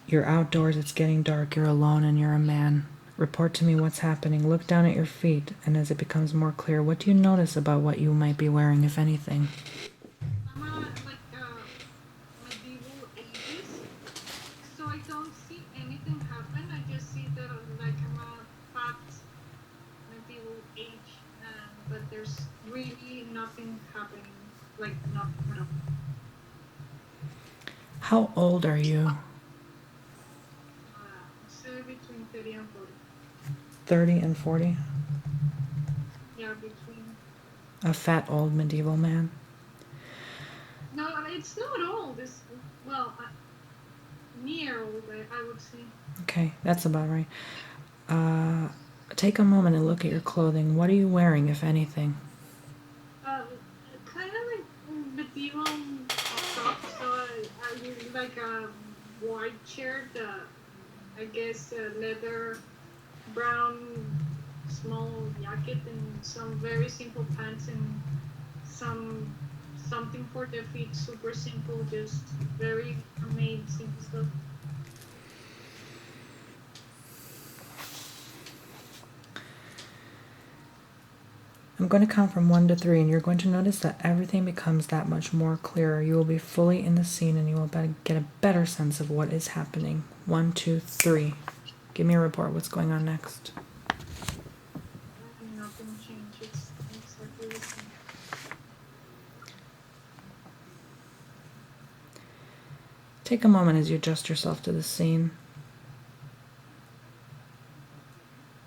You're outdoors, it's getting dark, you're alone, and you're a man. Report to me what's happening. Look down at your feet, and as it becomes more clear, what do you notice about what you might be wearing, if anything? I'm like medieval ages, so I don't see anything happen. I just see that like I'm a fat medieval age, but there's really nothing happening, like nothing at all. How old are you? So between 30 and 40. 30 and 40? Yeah, between. A fat old medieval man? No, it's not old. It's well, near old, I would say. Okay, that's about right. Take a moment and look at your clothing. What are you wearing, if anything? Uh, Kind of like medieval stuff. So I really like a white shirt. I guess leather brown small jacket and some very simple pants and something for the feet. Super simple, just very amazing stuff. I'm going to count from 1 to 3, and you're going to notice that everything becomes that much more clearer. You will be fully in the scene, and you will get a better sense of what is happening. 1, 2, 3. Give me a report. What's going on next? Nothing changed. It's exactly the same. Take a moment as you adjust yourself to the scene.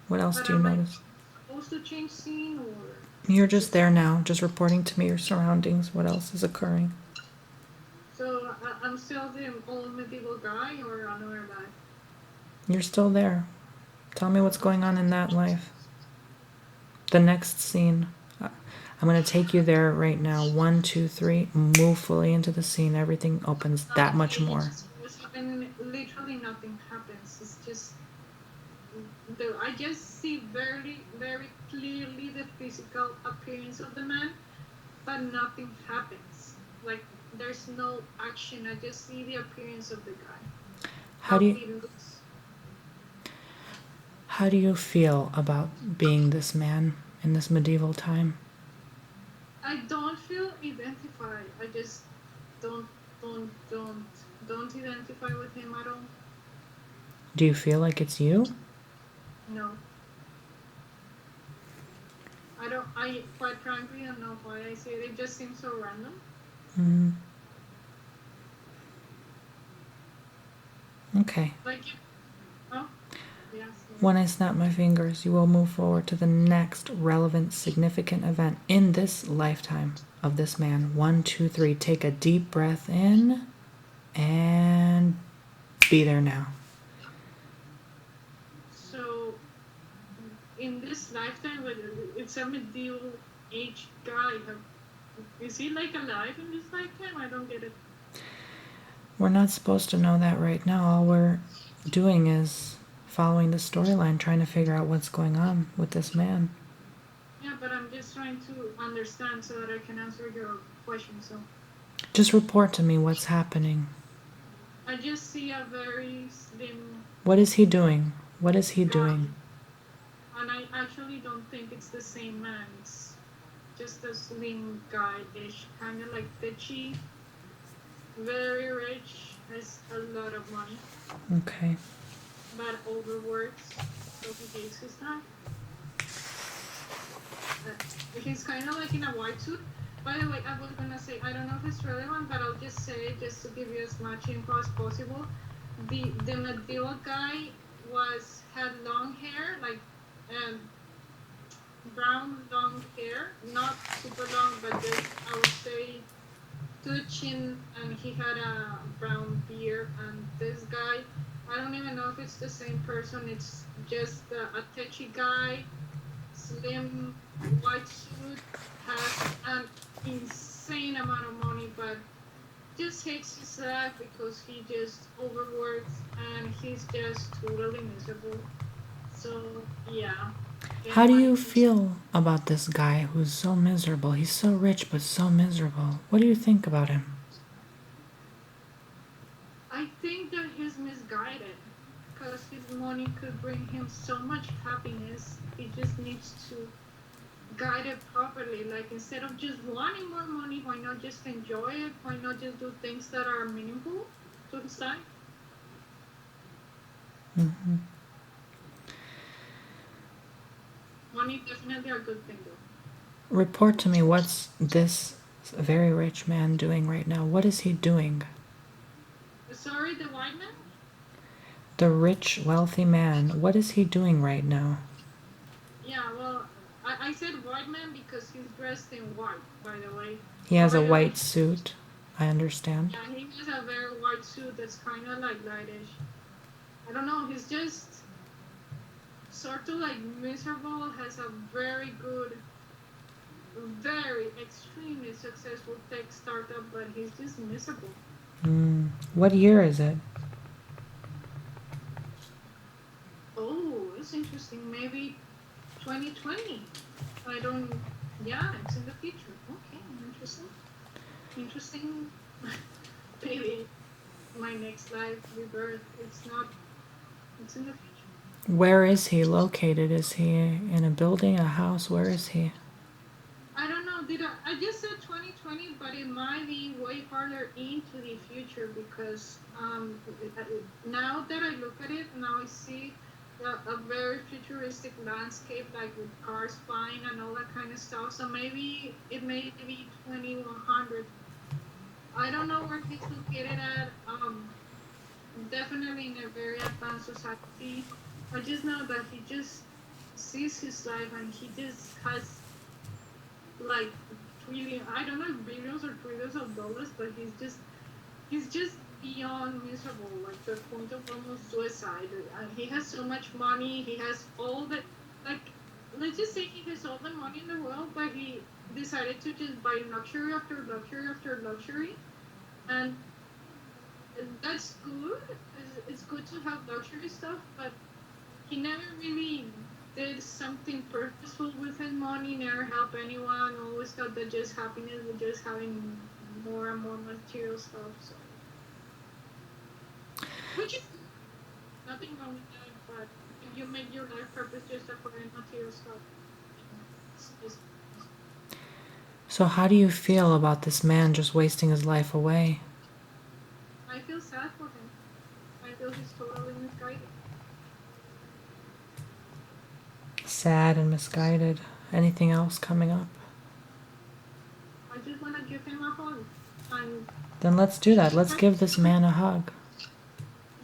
What else But do you am I notice? supposed to change scene or You're it's just just there now, just reporting to me your surroundings. What else is occurring? so I'm still the old medieval guy or another guy? You're still there. Tell me what's going on in that life. The next scene. I'm going to take you there right now. 1, 2, 3. Move fully into the scene. Everything opens that much Okay, more. yes, and literally nothing happens. It's just I just see very clearly the physical appearance of the man, but nothing happens. Like there's no action. I just see the appearance of the guy, How how do you he looks. how do you feel about being this man in this medieval time? I don't feel identified. I just don't don't don't don't identify with him at all. Do you feel like it's you? No, I don't. I quite frankly don't know why I say it. It just seems so random. Mm, okay. Like, oh, yes. When I snap my fingers, you will move forward to the next relevant, significant event in this lifetime of this man. 1, 2, 3. Take a deep breath in and be there now. So in this lifetime, but it's a medieval age guy. Is he like alive in this lifetime? I don't get it. We're not supposed to know that right now. All we're doing is following the storyline, trying to figure out what's going on with this man. Yeah, but I'm just trying to understand so that I can answer your question. So Just report to me what's happening. I just see a very slim What is he doing? What is he guy, doing? and I actually don't think it's the same man. It's just a slim guy-ish, kind of like bitchy, very rich, has a lot of money, Okay. but overworks, so he hates his time. He's kind of like in a white suit. By the way, I was gonna say I don't know if it's relevant, but I'll just say it just to give you as much info as possible. The medieval guy was had long hair, like um, brown long hair, not super long, but just I would say to the chin, and he had a brown beard. And this guy, I don't even know if it's the same person. It's just a tetchy guy, slim, white suit, has an insane amount of money, but just hates his life because he just overworks and he's just totally miserable. So yeah, How get do money you for some. feel about this guy who's so miserable? He's so rich but so miserable. What do you think about him? I think that he's misguided because his money could bring him so much happiness. He just needs to guide it properly. Like instead of just wanting more money, why not just enjoy it? Why not just do things that are meaningful to his life? Mm-hmm. Money definitely a good thing though. Report to me, what's this very rich man doing right now? What is he doing? Sorry, the white man? The rich, wealthy man, what is he doing right now? Yeah, well, I said white man because he's dressed in white, by the way. He has a By the way, white suit, I understand. yeah, he has a very white suit that's kind of like lightish. I don't know, he's just sort of like miserable, has a very good, very extremely successful tech startup, but he's just miserable. What year is it? Oh, it's interesting. Maybe 2020. I don't. Yeah, it's in the future. Okay, interesting. Interesting. Maybe my next life rebirth. It's not. It's in the future. Where is he located? Is he in a building, a house? Where is he? I don't know. Did I just said 2020, but it might be way farther into the future because now that I look at it, now I see a very futuristic landscape, like with cars flying and all that kind of stuff. So maybe it may be 2100. I don't know where he's located at. Definitely in a very advanced society. I just know that he just sees his life and he just has like trillion, I don't know if billions or trillions of dollars, but he's just beyond miserable, like the point of almost suicide. And he has so much money, he has all the, like, let's just say he has all the money in the world, but he decided to just buy luxury after luxury after luxury. And that's good. It's good to have luxury stuff, but he never really did something purposeful with his money, never helped anyone, always thought that just happiness was just having more and more material stuff. So, which is nothing wrong with that, but if you make your life purpose just acquiring material stuff, it's So, how do you feel about this man just wasting his life away? I feel sad for him. I feel he's totally misguided. Sad and misguided. Anything else coming up? I just want to give him a hug. And Then let's do that. Let's give this man a hug.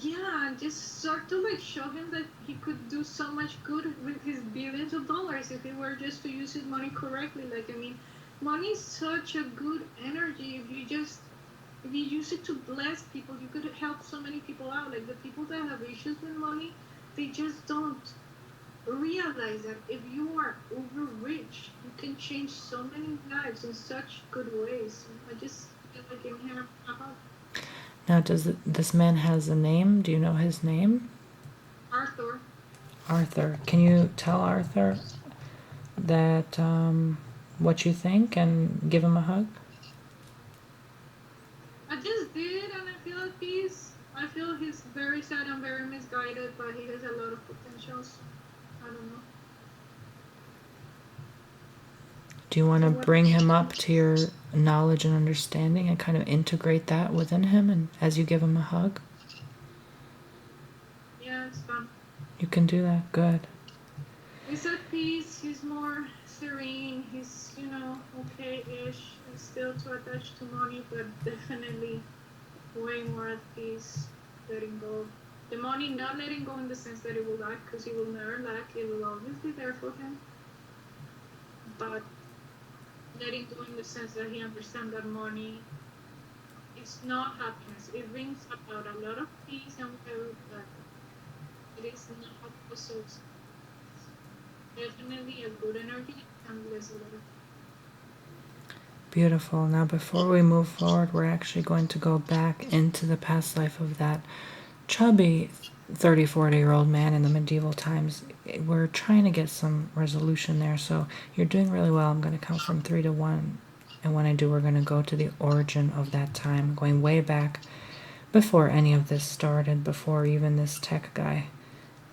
yeah, and just sort of like show him that he could do so much good with his billions of dollars if he were just to use his money correctly. Like, I mean, money is such a good energy. If you use it to bless people, you could help so many people out. Like the people that have issues with money, they just don't realize that if you are uber rich, you can change so many lives in such good ways. I just feel like giving him a hug. Now, does this man has a name? Do you know his name? Arthur. Arthur. Can you tell Arthur that what you think and give him a hug? I just did, and I feel at peace. I feel he's very sad and very misguided, but he has a lot of potentials. I don't know. Do you want to bring him up to your knowledge and understanding and kind of integrate that within him and as you give him a hug? Yeah, it's fun. You can do that. Good. He's at peace. He's more serene. He's, okay-ish. He's still too attached to money, but definitely way more at peace, letting go. The money, not letting go in the sense that it will lack, because he will never lack. It will always be there for him. But letting go in the sense that he understands that money is not happiness. It brings about a lot of peace and whatever, but it is not the source. Definitely a good energy and less a lot of. Beautiful. Now, before we move forward, we're actually going to go back into the past life of that chubby 40-year-old man in the medieval times. We're trying to get some resolution there, so you're doing really well. I'm going to count from 3 to 1, and when I do, we're going to go to the origin of that time, going way back before any of this started, before even this tech guy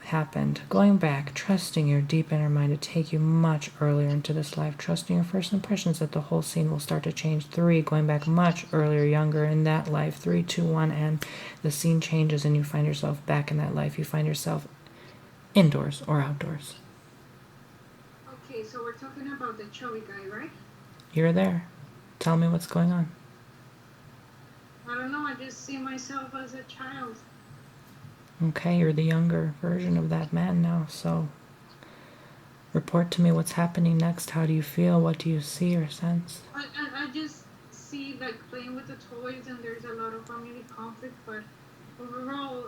happened, going back, trusting your deep inner mind to take you much earlier into this life, trusting your first impressions that the whole scene will start to change. 3, going back much earlier, younger in that life. 3, 2, 1, and the scene changes and you find yourself back in that life. You find yourself indoors or outdoors. Okay, so we're talking about the chubby guy, right? You're there. Tell me what's going on. I don't know, I just see myself as a child. Okay, you're the younger version of that man now, so report to me what's happening next. How do you feel? What do you see or sense? I just see like playing with the toys and there's a lot of family conflict, but overall,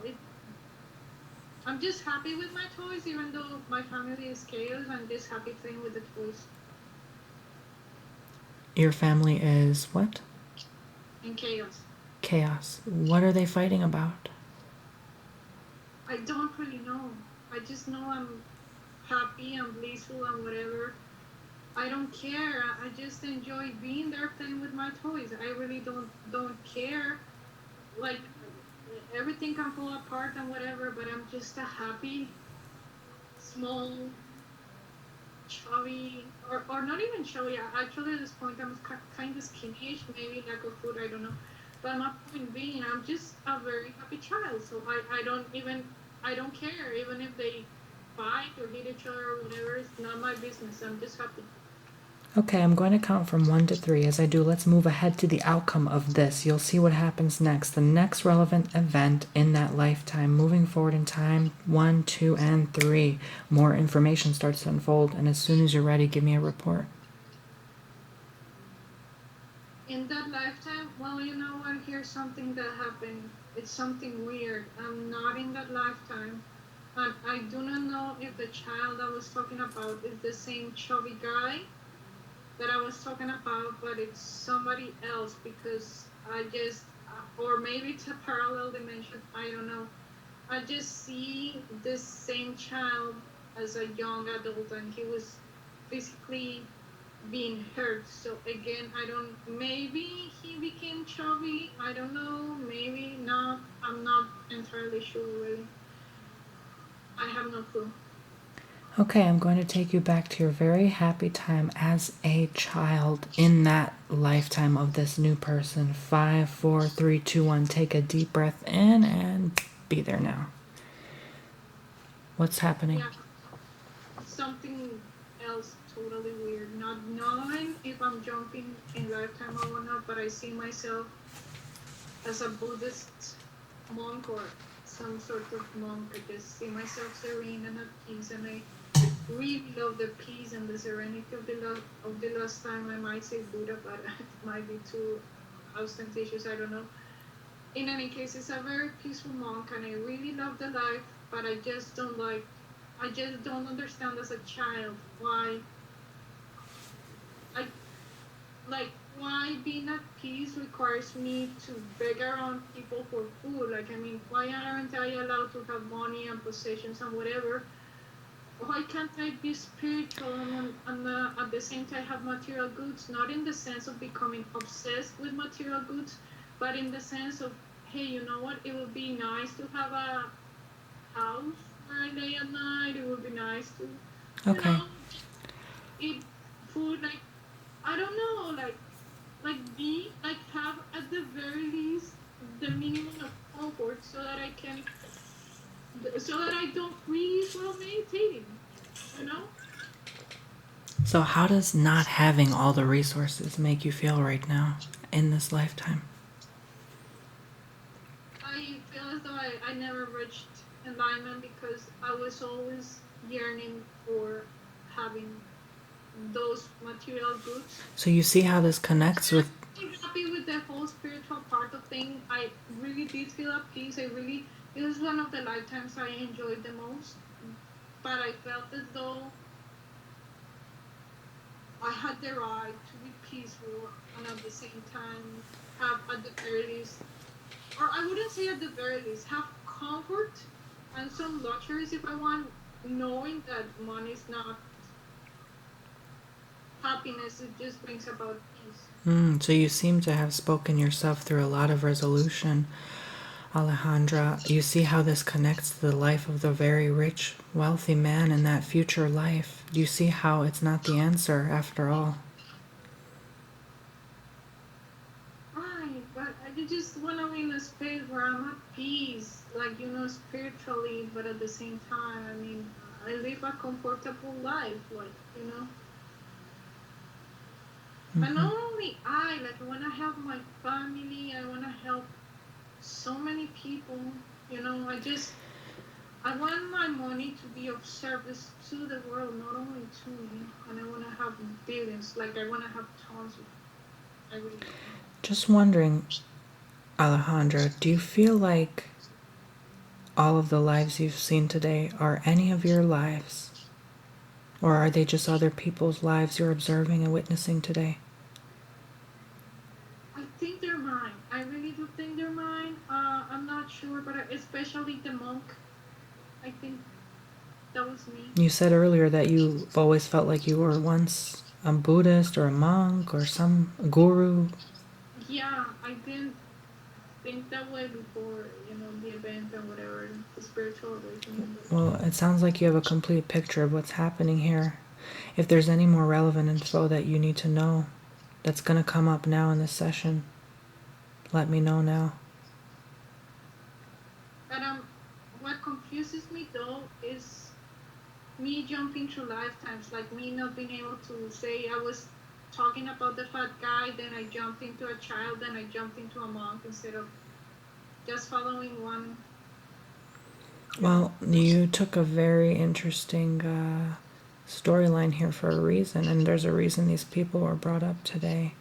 I'm just happy with my toys, even though my family is chaos. I'm just happy playing with the toys. Your family is what? In chaos. Chaos. What are they fighting about? I don't really know. I just know I'm happy, I'm blissful, and whatever. I don't care. I just enjoy being there playing with my toys. I really don't care. Like everything can fall apart and whatever, but I'm just a happy, small, chubby, or not even chubby. Actually, at this point, I'm kind of skinny-ish, maybe lack of food. I don't know. But I'm not even being. I'm just a very happy child. So I don't care even if they fight or hit each other or whatever. It's not my business. I'm just happy. Okay, I'm going to count from 1 to 3. As I do, let's move ahead to the outcome of this. You'll see what happens next. The next relevant event in that lifetime. Moving forward in time, 1, 2, and 3. More information starts to unfold, and as soon as you're ready, give me a report. In that lifetime, well, you know what? Here's something that happened. It's something weird. I'm not in that lifetime. And I do not know if the child I was talking about is the same chubby guy that I was talking about, but it's somebody else because I just, or maybe it's a parallel dimension, I don't know. I just see this same child as a young adult and he was physically being hurt. So again, I don't, maybe he became chubby, I don't know, maybe not. I'm not entirely sure really. I have no clue. Okay, I'm going to take you back to your very happy time as a child in that lifetime of this new person. 5, 4, 3, 2, 1. Take a deep breath in and be there now. What's happening? Yeah, something else totally weird. Not knowing if I'm jumping in lifetime or not, but I see myself as a Buddhist monk or some sort of monk. I just see myself serene and at peace, and I really love the peace and the serenity of the last time. I might say Buddha, but it might be too ostentatious. I don't know. In any case, it's a very peaceful monk, and I really love the life, but I just don't like. I just don't understand as a child why. I like why being at peace requires me to beg around people for food. Like, I mean, why aren't I allowed to have money and possessions and whatever? Why can't I be spiritual and at the same time have material goods? Not in the sense of becoming obsessed with material goods, but in the sense of, hey, you know what? It would be nice to have a house where I lay at night. It would be nice to, you Okay. know, eat food. Like, I don't know, like have at the very least the minimum of comfort so that I don't freeze while meditating, you know? So, how does not having all the resources make you feel right now in this lifetime? I feel as though I never reached enlightenment because I was always yearning for having those material goods. So, you see how this connects with. I'm happy with the whole spiritual part of thing. I really did feel at peace. It was one of the lifetimes I enjoyed the most. But I felt as though I had the right to be peaceful and at the same time have at the very least, or I wouldn't say at the very least, have comfort and some luxuries if I want, knowing that money is not happiness, it just brings about peace. So, you seem to have spoken yourself through a lot of resolution. Alejandra, you see how this connects to the life of the very rich, wealthy man in that future life. Do you see how it's not the answer after all? Right, but I just want to be in a space where I'm at peace, like, spiritually, but at the same time, I mean, I live a comfortable life, like, But Mm-hmm. not only like, I want to help my family, I want to help so many people, I want my money to be of service to the world, not only to me, and I want to have billions, like, I want to have tons of, I really do. Just wondering, Alejandra, do you feel like all of the lives you've seen today are any of your lives? Or are they just other people's lives you're observing and witnessing today? I think they're mine. I really do think they're mine. I'm not sure, but especially the monk. I think that was me. You said earlier that you've always felt like you were once a Buddhist or a monk or some guru. Yeah, I didn't think that way before, the event and whatever, the spiritual awakening. Well, it sounds like you have a complete picture of what's happening here. If there's any more relevant info that you need to know that's going to come up now in this session, let me know now. But what confuses me though is me jumping through lifetimes, like me not being able to say I was talking about the fat guy, then I jumped into a child, then I jumped into a monk instead of just following one. Well, you took a very interesting storyline here for a reason, and there's a reason these people were brought up today.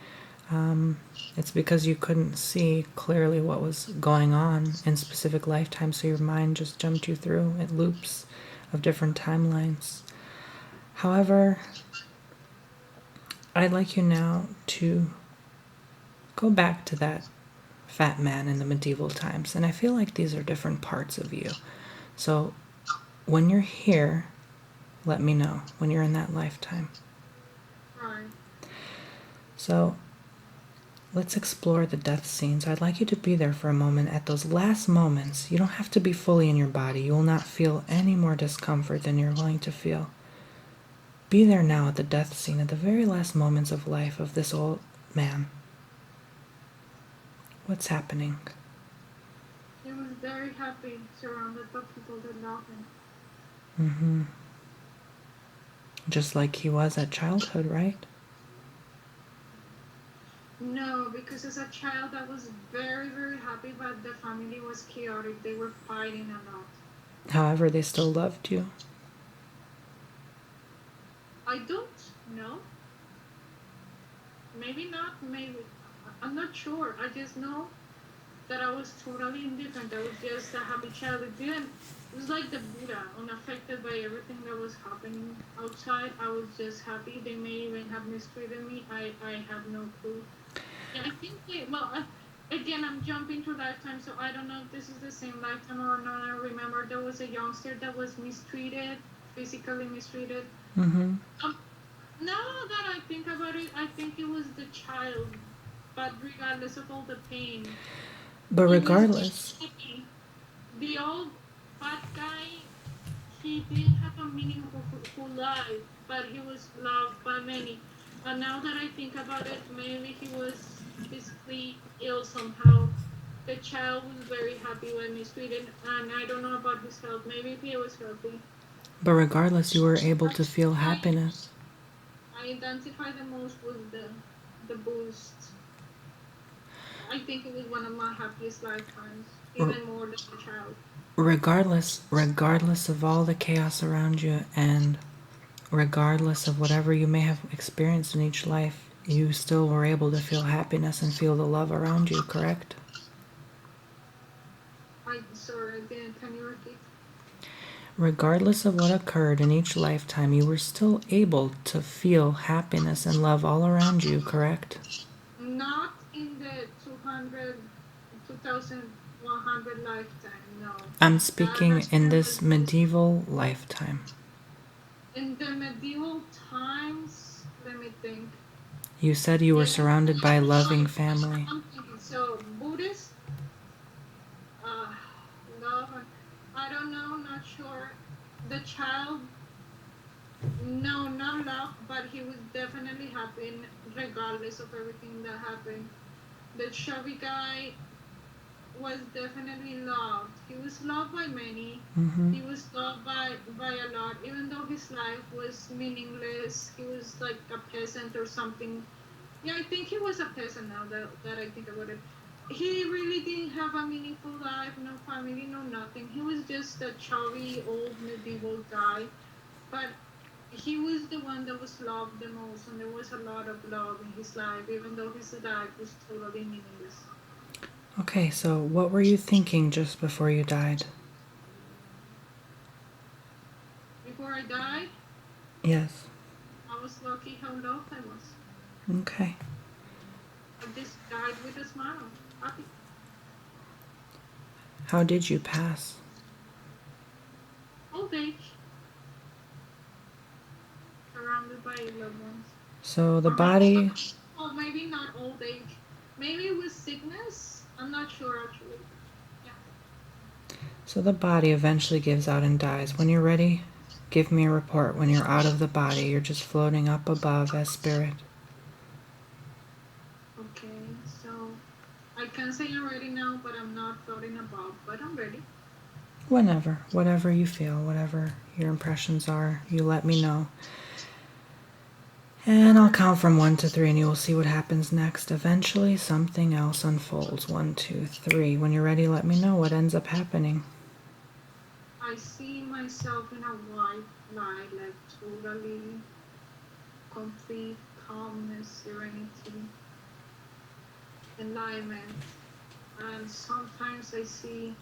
It's because you couldn't see clearly what was going on in specific lifetimes, so your mind just jumped you through at loops of different timelines. However, I'd like you now to go back to that fat man in the medieval times, and I feel like these are different parts of you. So when you're here, let me know when you're in that lifetime. Right. So let's explore the death scenes. I'd like you to be there for a moment at those last moments. You don't have to be fully in your body. You will not feel any more discomfort than you're willing to feel. Be there now at the death scene, at the very last moments of life of this old man. What's happening? He was very happy, surrounded by people that love him. Mm-hmm. Just like he was at childhood, right? No, because as a child I was very, very happy, but the family was chaotic. They were fighting a lot. However, they still loved you. I don't know. Maybe not, maybe. I'm not sure. I just know that I was totally indifferent. I was just a happy child. It was like the Buddha, unaffected by everything that was happening outside. I was just happy. They may even have mistreated me. I have no clue. Yeah, I think again, I'm jumping to lifetime, so I don't know if this is the same lifetime or not. I remember there was a youngster that was mistreated, physically mistreated. Mm-hmm. Now that I think about it, I think it was the child, but regardless of all the pain. But regardless, the old fat guy, he didn't have a meaningful life, but he was loved by many. And now that I think about it, maybe he was physically ill somehow. The child was very happy when mistreated, and I don't know about his health. Maybe he was healthy. you were able to feel happiness. I identify the most with the boost. I think it was one of my happiest lifetimes, even more than a child. Regardless of all the chaos around you, and regardless of whatever you may have experienced in each life, you still were able to feel happiness and feel the love around you, correct? Sorry, I didn't. Can you repeat? Regardless of what occurred in each lifetime, you were still able to feel happiness and love all around you, correct? Not in the 2100 lifetime, no. I'm speaking in this medieval lifetime. In the medieval times, let me think. You said you were surrounded by a loving family. So, Buddhist, the child, no, not loved, but he was definitely happy regardless of everything that happened. The chubby guy was definitely loved. He was loved by many. Mm-hmm. He was loved by a lot, even though his life was meaningless. He was like a peasant or something. Yeah, I think he was a peasant now that I think about it. He really didn't have a meaningful life, no family, no nothing. He was just a chubby old medieval guy. But he was the one that was loved the most, and there was a lot of love in his life, even though his life was totally meaningless. Okay, so what were you thinking just before you died? Before I died, Yes. I was lucky how loved I was. Okay. I just died with a smile, happy. How did you pass? Old age, surrounded by loved ones. So the Or maybe body, oh, maybe not old age. Maybe it was sickness. I'm not sure actually. Yeah. so the body eventually gives out and dies. When you're ready, give me a report. When you're out of the body, you're just floating up above as spirit. Okay, so I can say I'm ready now, but I'm not floating above, but I'm ready. Whenever, whatever you feel, whatever your impressions are, you let me know. And I'll count from 1 to 3 and you will see what happens next. Eventually, something else unfolds. 1, 2, 3. When you're ready, let me know what ends up happening. I see myself in a white light, like totally complete calmness, serenity, enlightenment. And sometimes I see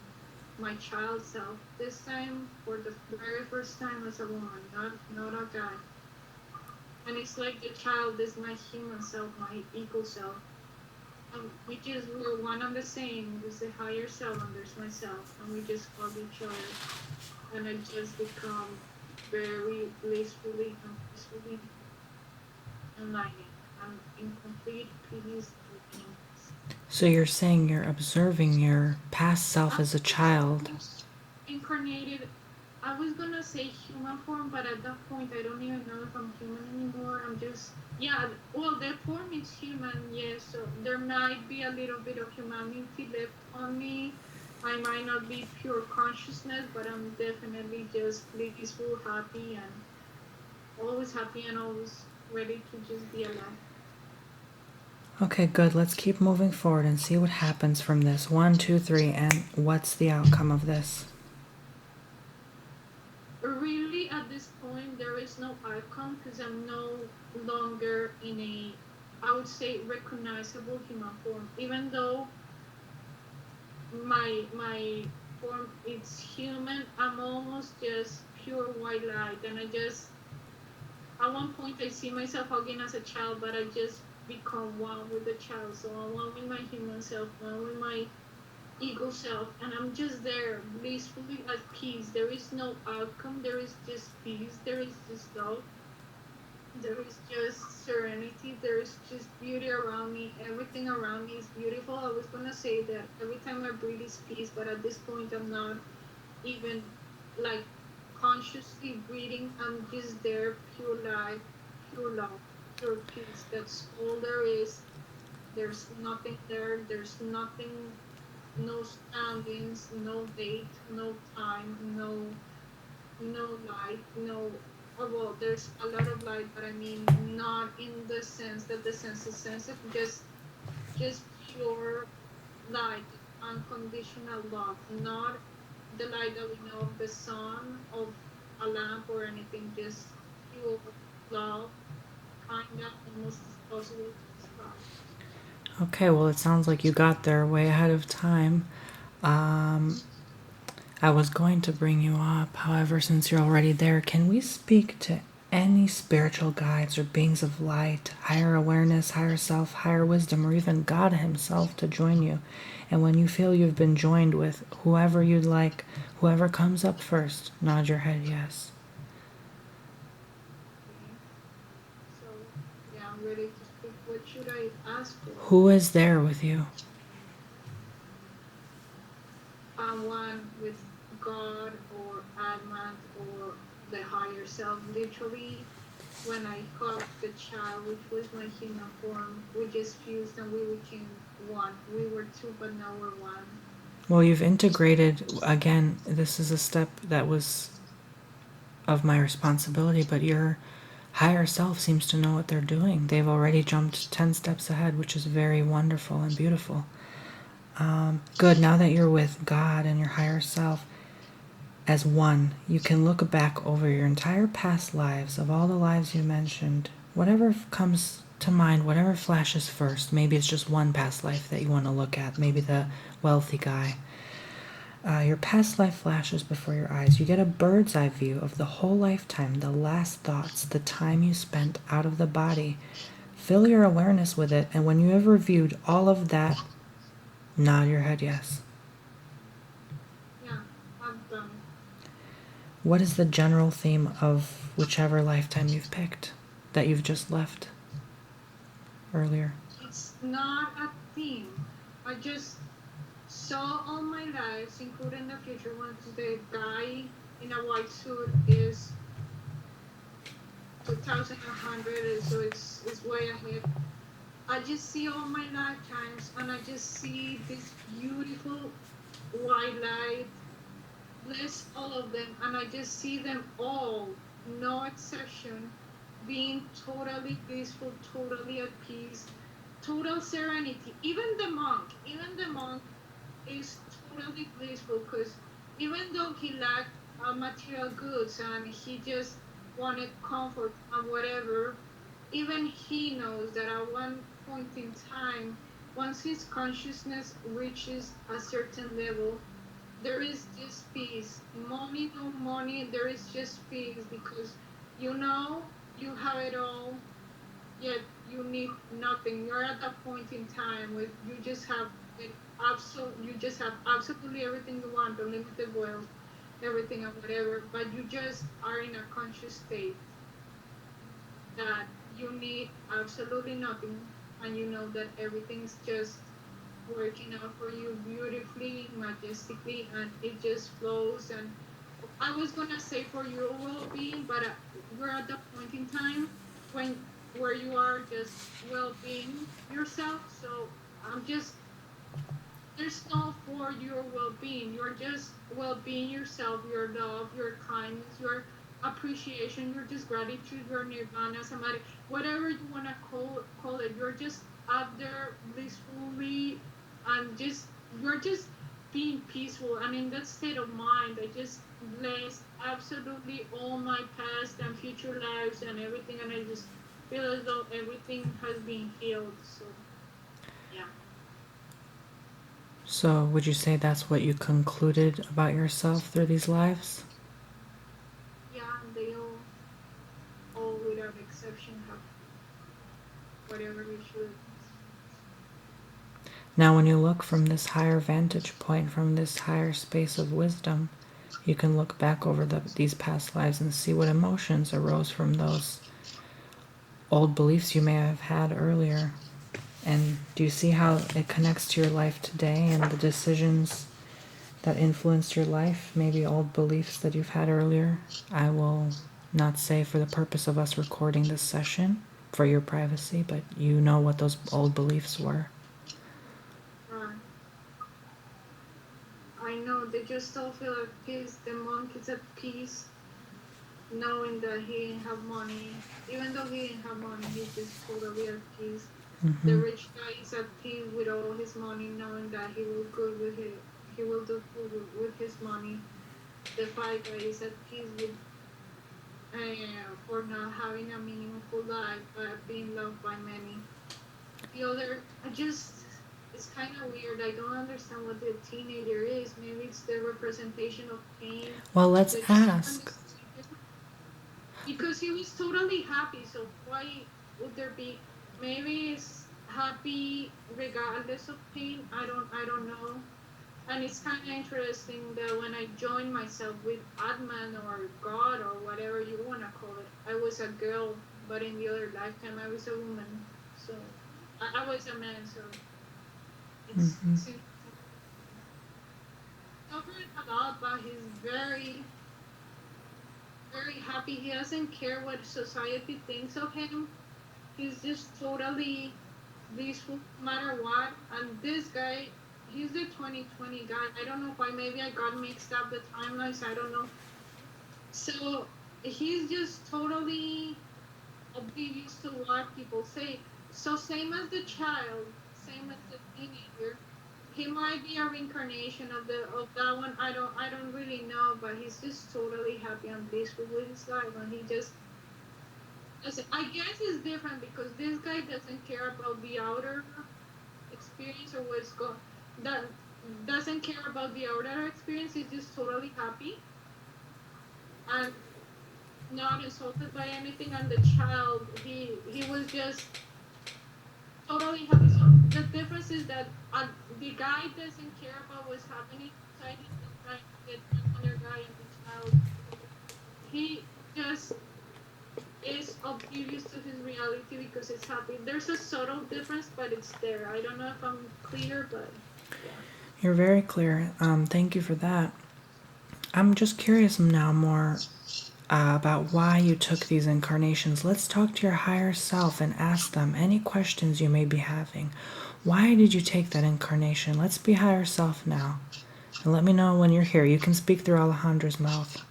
my child self. This time, for the very first time, as a woman, not a guy. And it's like the child is my human self, my ego self. And we're one and the same. There's the higher self and there's myself, and we just hug each other. And I just become very blissfully and peacefully enlightened. I'm in complete peace and innocence. So you're saying you're observing your past self as a child. Incarnated, I was gonna say human form, but at that point I don't even know if I'm human anymore. I'm just, yeah, well, the form is human, yes, so there might be a little bit of humanity left on me. I might not be pure consciousness, but I'm definitely just blissful, happy and always ready to just be alive. Okay, good. Let's keep moving forward and see what happens from this. 1, 2, 3, and what's the outcome of this? Really, at this point, there is no outcome because I'm no longer in a, I would say, recognizable human form. Even though my form is human, I'm almost just pure white light, and I just, at one point I see myself hugging as a child, but I just become one with the child. So I'm one with my human self, one with my ego self, and I'm just there blissfully at peace. There is no outcome, there is just peace, there is just love, there is just serenity, there is just beauty around me. Everything around me is beautiful. I was gonna say that every time I breathe is peace, but at this point I'm not even like consciously breathing. I'm just there, pure life, pure love, pure peace. That's all there is. There's nothing there, there's nothing, no surroundings, no date, no time, no light, no, oh, well, there's a lot of light, but I mean not in the sense that the sense is sensitive, just pure light, unconditional love, not the light that we know of the sun, of a lamp or anything, just pure love, kind of almost possible to describe. Okay, well, it sounds like you got there way ahead of time. Um, I was going to bring you up. However, since you're already there, can we speak to any spiritual guides or beings of light, higher awareness, higher self, higher wisdom, or even God Himself to join you? And when you feel you've been joined with whoever you'd like, whoever comes up first, nod your head yes. Okay. So yeah, I'm ready to speak. What should I ask for? Who is there with you? One with God or Adamant or the higher self. Literally, when I hugged the child, which was my human form, we just fused and we became one. We were two, but now we're one. Well, you've integrated, again, this is a step that was of my responsibility, but your higher self seems to know what they're doing. They've already jumped 10 steps ahead, which is very wonderful and beautiful. Good. Now that you're with God and your higher self as one, you can look back over your entire past lives, of all the lives you mentioned, whatever comes to mind, whatever flashes first. Maybe it's just one past life that you want to look at, maybe the wealthy guy. Your past life flashes before your eyes. You get a bird's eye view of the whole lifetime, the last thoughts, the time you spent out of the body. Fill your awareness with it, and when you have reviewed all of that, nod your head yes. Yeah, I'm done. What is the general theme of whichever lifetime you've picked that you've just left earlier? It's not a theme. I just saw all my lives, including the future ones. The guy in a white suit is 2100, so it's way ahead. I just see all my lifetimes, and I just see this beautiful white light, bless all of them, and I just see them all, no exception, being totally peaceful, totally at peace, total serenity. Even the monk is totally blissful, because even though he lacked material goods and he just wanted comfort and whatever, even he knows that at one point in time, once his consciousness reaches a certain level, there is just peace. Money, no money, there is just peace, because you know you have it all, yet you need nothing. You're at that point in time where you just have you just have absolutely everything you want, unlimited wealth, everything and whatever, but you just are in a conscious state that you need absolutely nothing, and you know that everything's just working out for you beautifully, majestically, and it just flows. And I was gonna say for your well-being, but we're at the point in time when where you are just well-being yourself. So I'm just there's no for your well-being. You're just well-being yourself, your love, your kindness, your appreciation, your just gratitude, your nirvana, somebody, whatever you want to call it. You're just out there blissfully, and just you're just being peaceful, and in that state of mind, I just bless absolutely all my past and future lives and everything, and I just feel as though everything has been healed. So yeah. So, would you say that's what you concluded about yourself through these lives? Yeah, they all without exception have whatever we should. Now, when you look from this higher vantage point, from this higher space of wisdom, you can look back over these past lives and see what emotions arose from those old beliefs you may have had earlier. And do you see how it connects to your life today and the decisions that influenced your life? Maybe old beliefs that you've had earlier. I will not say for the purpose of us recording this session for your privacy, but you know what those old beliefs were. I know they just all feel at peace. The monk is at peace, knowing that he didn't have money. Even though he didn't have money, he's just totally at peace. The rich guy is at peace with all his money, knowing that he will good with it. He will do good with his money. The fight guy is at peace with for not having a meaningful life, but being loved by many. The other, it's kind of weird. I don't understand what the teenager is. Maybe it's the representation of pain. Well, let's The ask. because he was totally happy. So why would there be? Maybe it's happy regardless of pain. I don't know. And it's kind of interesting that when I joined myself with Atman or God or whatever you want to call it, I was a girl, but in the other lifetime I was a woman. So I was a man. So it's suffering a lot, but he's very very happy. He doesn't care what society thinks of him. He's just totally peaceful no matter what. And this guy, he's the 2020 guy. I don't know why. Maybe I got mixed up the timelines. I don't know. So he's just totally oblivious to what people say. So same as the child, same as the teenager, he might be a reincarnation of the of that one. I don't really know, but he's just totally happy and peaceful with his life, and he just doesn't. I guess it's different because this guy doesn't care about the outer experience or what's going. That doesn't care about the outer experience. He's just totally happy and not insulted by anything. And the child, he was just totally happy. So the difference is that the guy doesn't care about what's happening inside. He's just trying to get the other guy and the child. He just is oblivious to his reality because it's happy. There's a subtle difference, but it's there. I don't know if I'm clear, but yeah. You're very clear. Thank you for that. I'm just curious now more about why you took these incarnations. Let's talk to your higher self and ask them any questions you may be having. Why did you take that incarnation? Let's be higher self now. And let me know when you're here. You can speak through Alejandra's mouth.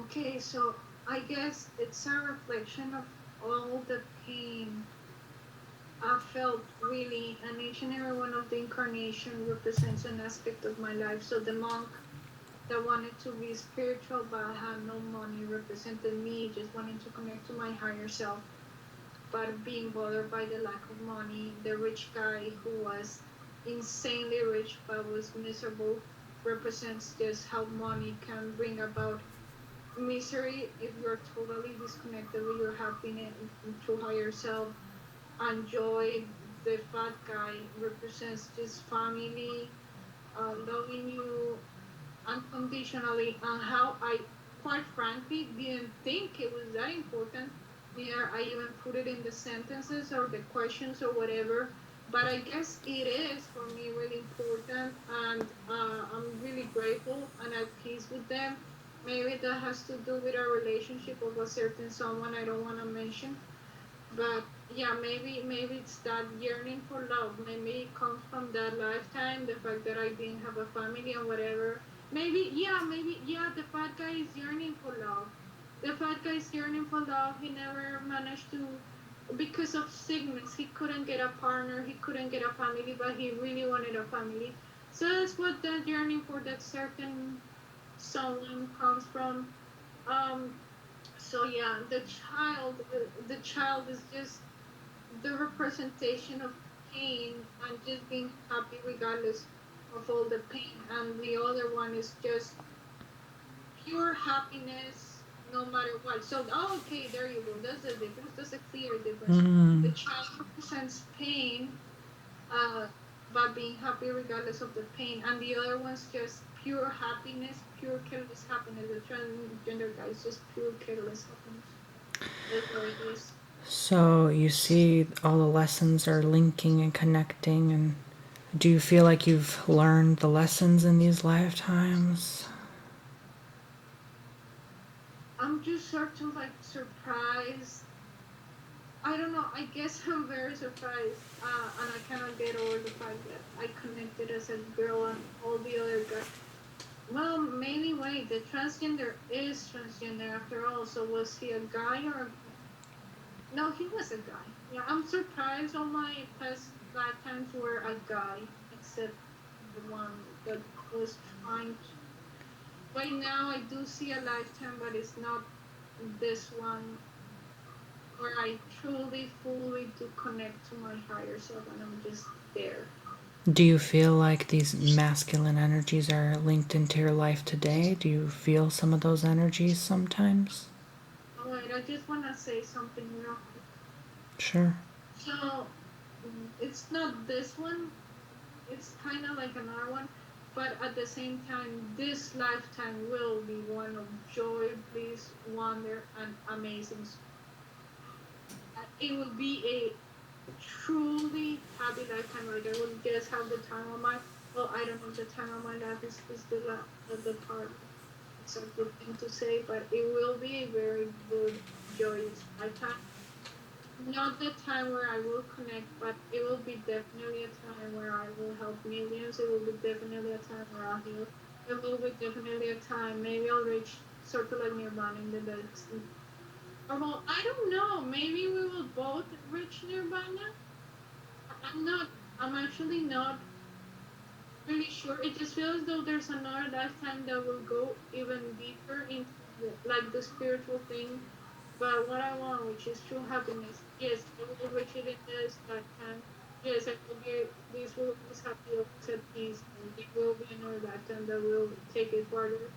Okay, so I guess it's a reflection of all the pain I felt really, and each and every one of the incarnation represents an aspect of my life. So the monk that wanted to be spiritual but had no money represented me just wanting to connect to my higher self, but being bothered by the lack of money. The rich guy who was insanely rich but was miserable represents just how money can bring about misery if you're totally disconnected with your happiness to higher self. And joy, the fat guy, represents just family, loving you unconditionally, and how I, quite frankly, didn't think it was that important. Yeah, I even put it in the sentences or the questions or whatever. But I guess it is for me really important, and I'm really grateful and at peace with them. Maybe that has to do with a relationship of a certain someone I don't want to mention, but yeah, maybe it's that yearning for love. Maybe it comes from that lifetime, the fact that I didn't have a family and whatever. Maybe the fat guy is yearning for love. The fat guy is yearning for love. He never managed to, because of sickness, he couldn't get a partner, he couldn't get a family, but he really wanted a family. So that's what that yearning for that certain someone comes from. um so yeah, the child is just the representation of pain and just being happy regardless of all the pain, and the other one is just pure happiness no matter what. So okay, there you go, that's the difference, that's a clear difference. The Mm. child represents pain, uh, but being happy regardless of the pain, and the other one's just pure happiness, pure careless happiness. The transgender guy is just pure careless happiness. That's what it is. So you see all the lessons are linking and connecting, and do you feel like you've learned the lessons in these lifetimes? I'm just sort of like surprised. I don't know. I guess I'm very surprised, and I cannot get over the fact that I connected as a girl and all the other guys. Well, mainly wait, the transgender is transgender after all. So was he a guy or no? He was a guy. Yeah, I'm surprised. All my past lifetimes were a guy, except the one that was trying to. Right now, I do see a lifetime, but it's not this one where I truly, fully do connect to my higher self and I'm just there. Do you feel like these masculine energies are linked into your life today? Do you feel some of those energies sometimes? All right, I just want to say something real quick. Sure. So, it's not this one, it's kind of like another one, but at the same time, this lifetime will be one of joy, bliss, wonder, and amazing. It will be a truly happy lifetime. Like I will just have the time of my, well, I don't know, the time of my life is the part. it's a good thing to say, but it will be a very good, joyous lifetime. Not the time where I will connect, but it will be definitely a time where I will help millions. It will be definitely a time where I'll heal. It will be definitely a time. Maybe I'll reach sort of like Nirvana in the next. Or well, I don't know. Maybe we will both reach Nirvana. I'm not. I'm actually not really sure. It just feels though there's another lifetime that will go even deeper into like the spiritual thing. But what I want, which is true happiness, yes, I will reach it in this lifetime. Yes, I will be. This will always happy, always at peace, and it will be another lifetime that will take it further.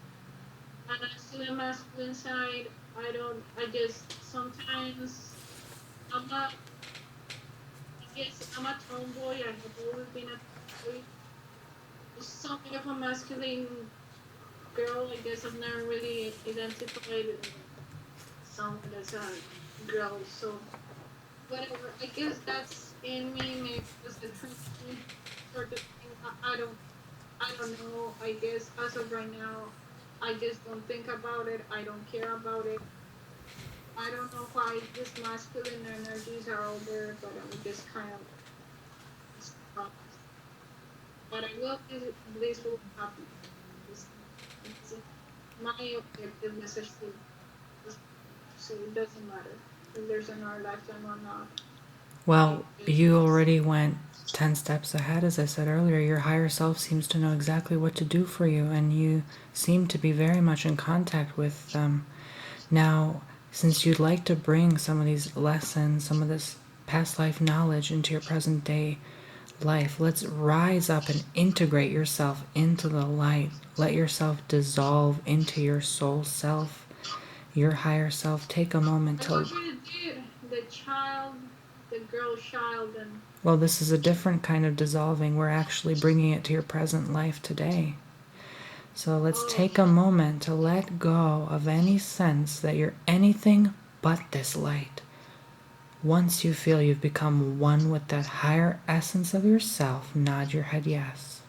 And I still am masculine side. I don't. I just sometimes I'm a. I guess I'm a tomboy. I have always been a tomboy. Something of a masculine girl. I guess I've never really identified someone as a girl. So whatever. I guess that's in me. Maybe it's the truth sort of thing. I don't know. I guess as of right now, I just don't think about it. I don't care about it. I don't know why these masculine energies are all there, but I'm just kind of stuck. But I will be blissful, happy. It's, it's my objective message to so it doesn't matter if there's another lifetime or not. Well, you already went 10 steps ahead, as I said earlier. Your higher self seems to know exactly what to do for you, and you seem to be very much in contact with them. Now, since you'd like to bring some of these lessons, some of this past life knowledge into your present day life, let's rise up and integrate yourself into the light. Let yourself dissolve into your soul self, your higher self. Take a moment I to. already did the child, the girl child, and Well, this is a different kind of dissolving. We're actually bringing it to your present life today. So let's oh, take a moment to let go of any sense that you're anything but this light. Once you feel you've become one with that higher essence of yourself, nod your head yes.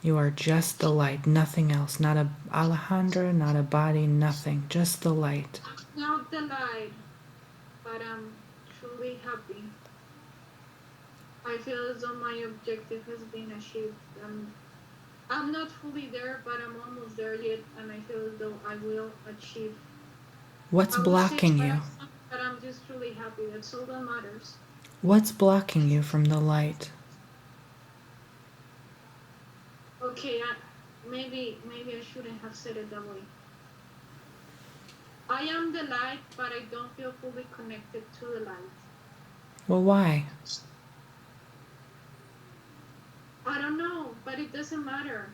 You are just the light, nothing else. Not a Alejandra, not a body, nothing. Just the light. I'm not the light, but I'm truly happy. I feel as though my objective has been achieved. I'm not fully there, but I'm almost there yet, and I feel as though I will achieve. What's I would say blocking what you? I want, but I'm just truly happy. That's all that matters. What's blocking you from the light? Okay, maybe I shouldn't have said it that way. I am the light, but I don't feel fully connected to the light. Well, why? I don't know, but it doesn't matter.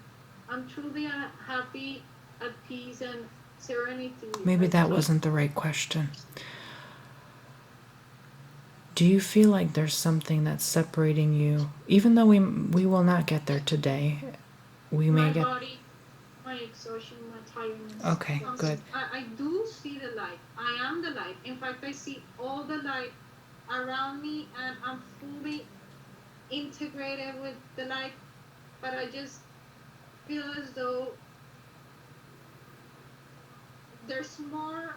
I'm truly happy, at peace, and serenity. Maybe I that just wasn't the right question. Do you feel like there's something that's separating you? Even though we will not get there today, we may my get. body, my exhaustion, my tiredness. Okay, good. I do see the light. I am the light. In fact, I see all the light around me, and I'm fully integrated with the light. But I just feel as though there's more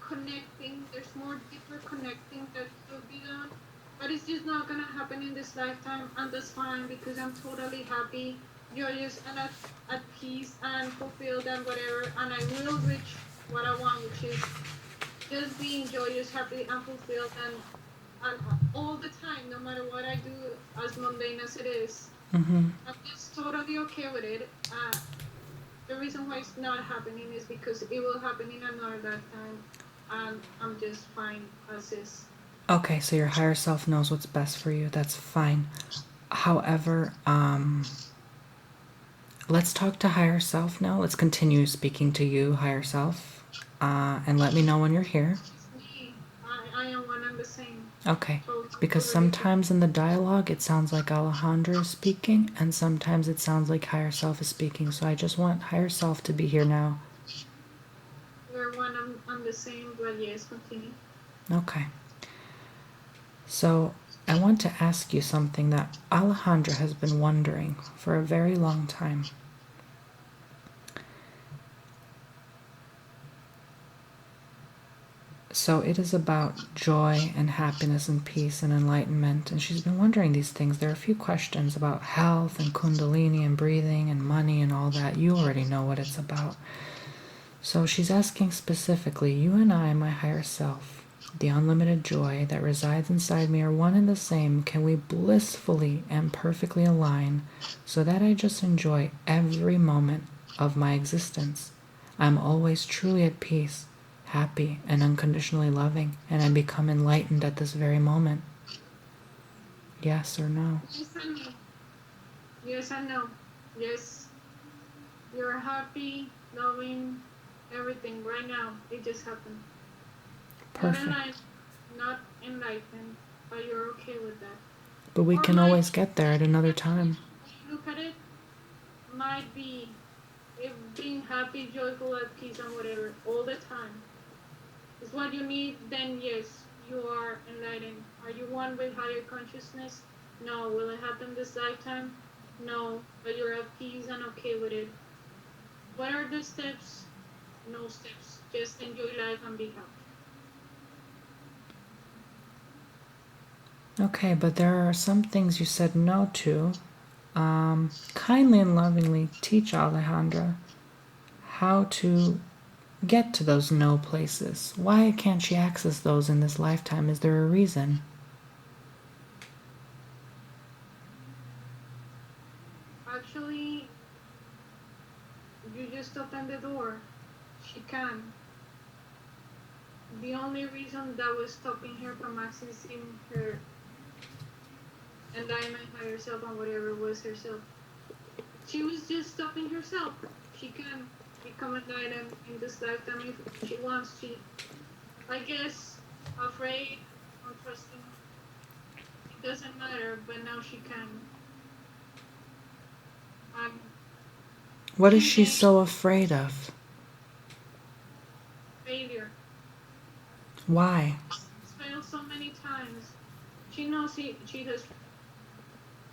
connecting, there's more deeper connecting that should be done. But it's just not gonna happen in this lifetime, and that's fine because I'm totally happy, joyous, and at peace and fulfilled and whatever. And I will reach what I want, which is just being joyous, happy, and fulfilled, and all the time, no matter what I do, as mundane as it is. Mm-hmm. I'm just totally okay with it. The reason why it's not happening is because it will happen in another lifetime, and I'm just fine as is. Okay, so your higher self knows what's best for you. That's fine. However, let's talk to higher self now. Let's continue speaking to you, higher self, and let me know when you're here. It's me. I am one and the same. Okay, So because sometimes in the dialogue it sounds like Alejandra is speaking, and sometimes it sounds like higher self is speaking. So I just want higher self to be here now. we're one and the same, but yes, continue. Okay. So I want to ask you something that Alejandra has been wondering for a very long time. So it is about joy and happiness and peace and enlightenment. And she's been wondering these things. There are a few questions about health and kundalini and breathing and money and all that. You already know what it's about. So she's asking specifically, you and I, my higher self, the unlimited joy that resides inside me are one and the same. Can we blissfully and perfectly align so that I just enjoy every moment of my existence? I'm always truly at peace, happy, and unconditionally loving, and I become enlightened at this very moment. Yes or no? Yes and no. Yes and no. Yes, you're happy, loving, everything right now. It just happened. Perfect. Not enlightened, but you're okay with that. But we Or can always get there at another time. look at it, might be if being happy, joyful, at peace, and whatever all the time is what you need, then yes, you are enlightened. Are you one with higher consciousness? No. Will it happen this lifetime? No. But you're at peace and okay with it. What are the steps? No steps. Just enjoy life and be happy. Okay, but there are some things you said no to. Kindly and lovingly teach Alejandra how to get to those no places. Why can't she access those in this lifetime? Is there a reason? Actually, you just open the door. She can. The only reason that was stopping her from accessing her enlightenment, higher self, and whatever was herself. She was just stopping herself. She can become enlightened in this lifetime if she wants. She, I guess, afraid, untrusting. It doesn't matter, but now she can. Um, What is she so afraid of? failure. Why? She's failed so many times. She knows she has.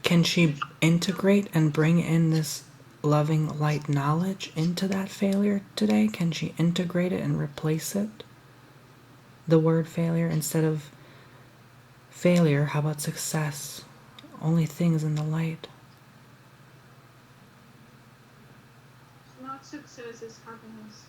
Can she integrate and bring in this loving light knowledge into that failure today? Can she integrate it and replace it? The word failure instead of failure, how about success? Only things in the light. Not success, is happiness.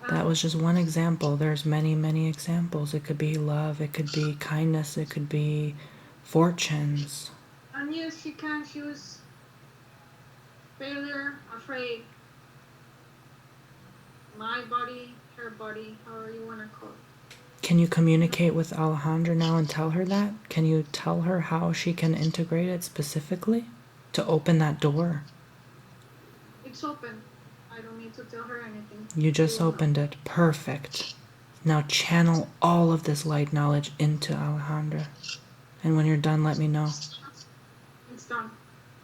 That was just one example. There's many, many examples. It could be love, it could be kindness, it could be fortunes. And yes, she can choose failure, afraid. My body, her body, however you want to call it. Can you communicate with Alejandra now and tell her that? Can you tell her how she can integrate it specifically to open that door? It's open. I don't need to tell her anything. You just opened it. Perfect. Now channel all of this light knowledge into Alejandra. And when you're done, let me know. It's done.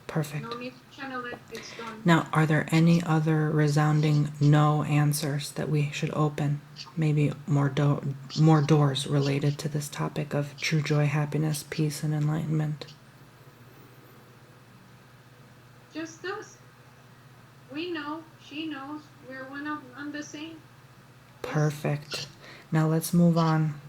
Perfect. No need to channel it. It's done. Now, are there any other resounding no answers that we should open? Maybe more doors related to this topic of true joy, happiness, peace, and enlightenment. Just us. We know. She knows. We're one of on the same. Perfect. Now let's move on.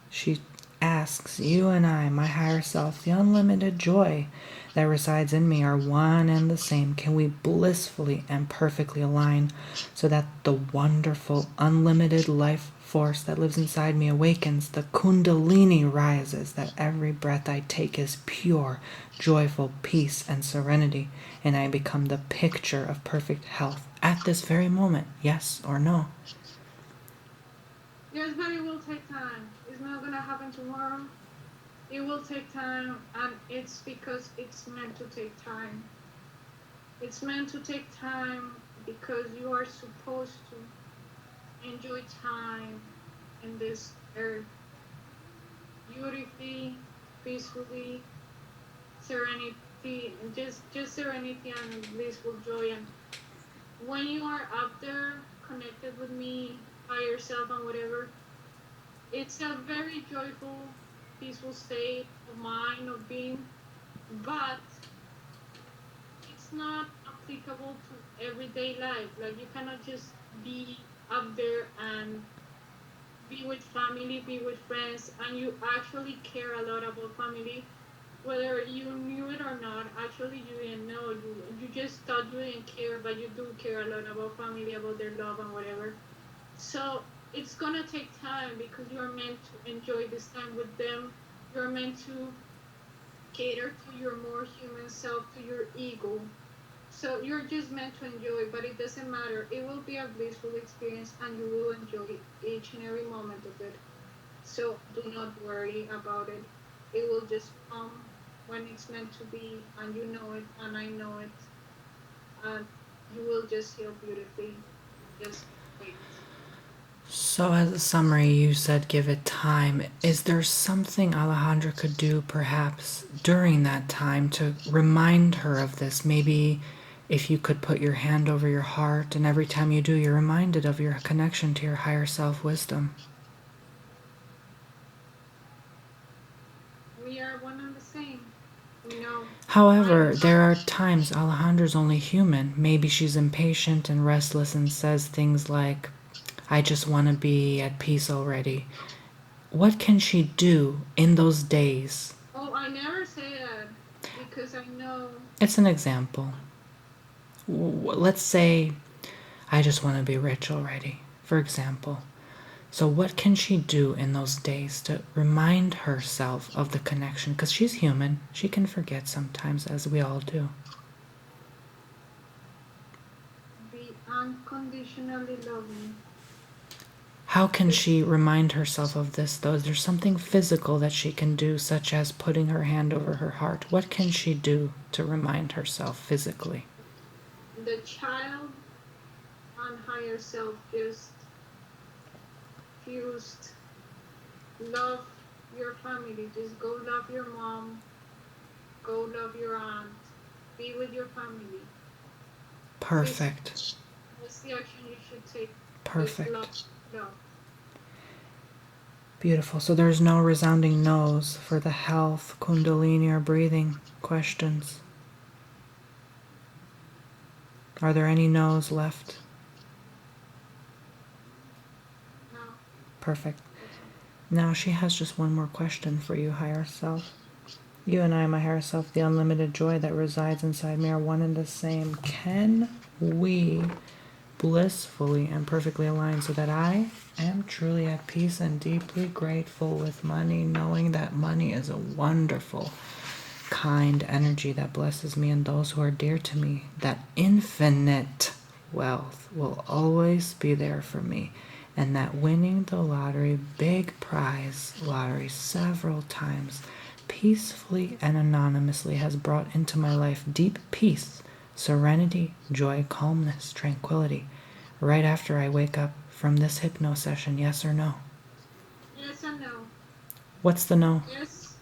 She asks, you and I, my higher self, the unlimited joy that resides in me are one and the same. Can we blissfully and perfectly align so that the wonderful, unlimited life force that lives inside me awakens, the kundalini rises, that every breath I take is pure, joyful peace and serenity, and I become the picture of perfect health at this very moment? Yes or no? Yes, but it will take time. It's not gonna happen tomorrow. It will take time, and it's because it's meant to take time. It's meant to take time because you are supposed to enjoy time in this earth beautifully, peacefully, serenity, and just serenity and blissful joy. And when you are up there connected with me, by yourself and whatever, it's a very joyful peaceful state of mind of being, but it's not applicable to everyday life. Like you cannot just be up there and be with family, be with friends, and you actually care a lot about family, whether you knew it or not. Actually, you didn't know. You just thought you didn't care, but you do care a lot about family, about their love and whatever. So it's gonna take time because you're meant to enjoy this time with them. You're meant to cater to your more human self, to your ego. So you're just meant to enjoy, but it doesn't matter. It will be a blissful experience and you will enjoy each and every moment of it. So do not worry about it. It will just come when it's meant to be, and you know it, and I know it, and you will just heal beautifully. Just wait. So, as a summary, you said give it time. Is there something Alejandra could do perhaps during that time to remind her of this? Maybe if you could put your hand over your heart, and every time you do, you're reminded of your connection to your higher self wisdom. We are one and the same. We know. However, there are times Alejandra's only human. Maybe she's impatient and restless and says things like, I just want to be at peace already. What can she do in those days? Oh, I never say that because I know. It's an example. Let's say, I just want to be rich already, for example. So, what can she do in those days to remind herself of the connection? Because she's human, she can forget sometimes, as we all do. Be unconditionally loving. How can she remind herself of this, though? Is there something physical that she can do, such as putting her hand over her heart? What can she do to remind herself physically? The child and higher self just fused. Love your family. Just go love your mom. Go love your aunt. Be with your family. Perfect. That's the action you should take. Perfect. Love. Beautiful. So there's no resounding no's for the health, kundalini, or breathing questions. Are there any no's left? No. Perfect. Now she has just one more question for you, higher self. You and I, my higher self, the unlimited joy that resides inside me, are one and the same. Can we blissfully and perfectly align so that I am truly at peace and deeply grateful with money, knowing that money is a wonderful, kind energy that blesses me and those who are dear to me, that infinite wealth will always be there for me, and that winning the lottery, big prize lottery, several times, peacefully and anonymously has brought into my life deep peace, serenity, joy, calmness, tranquility, right after I wake up from this hypno session, yes or no? Yes and no. What's the no? Yes.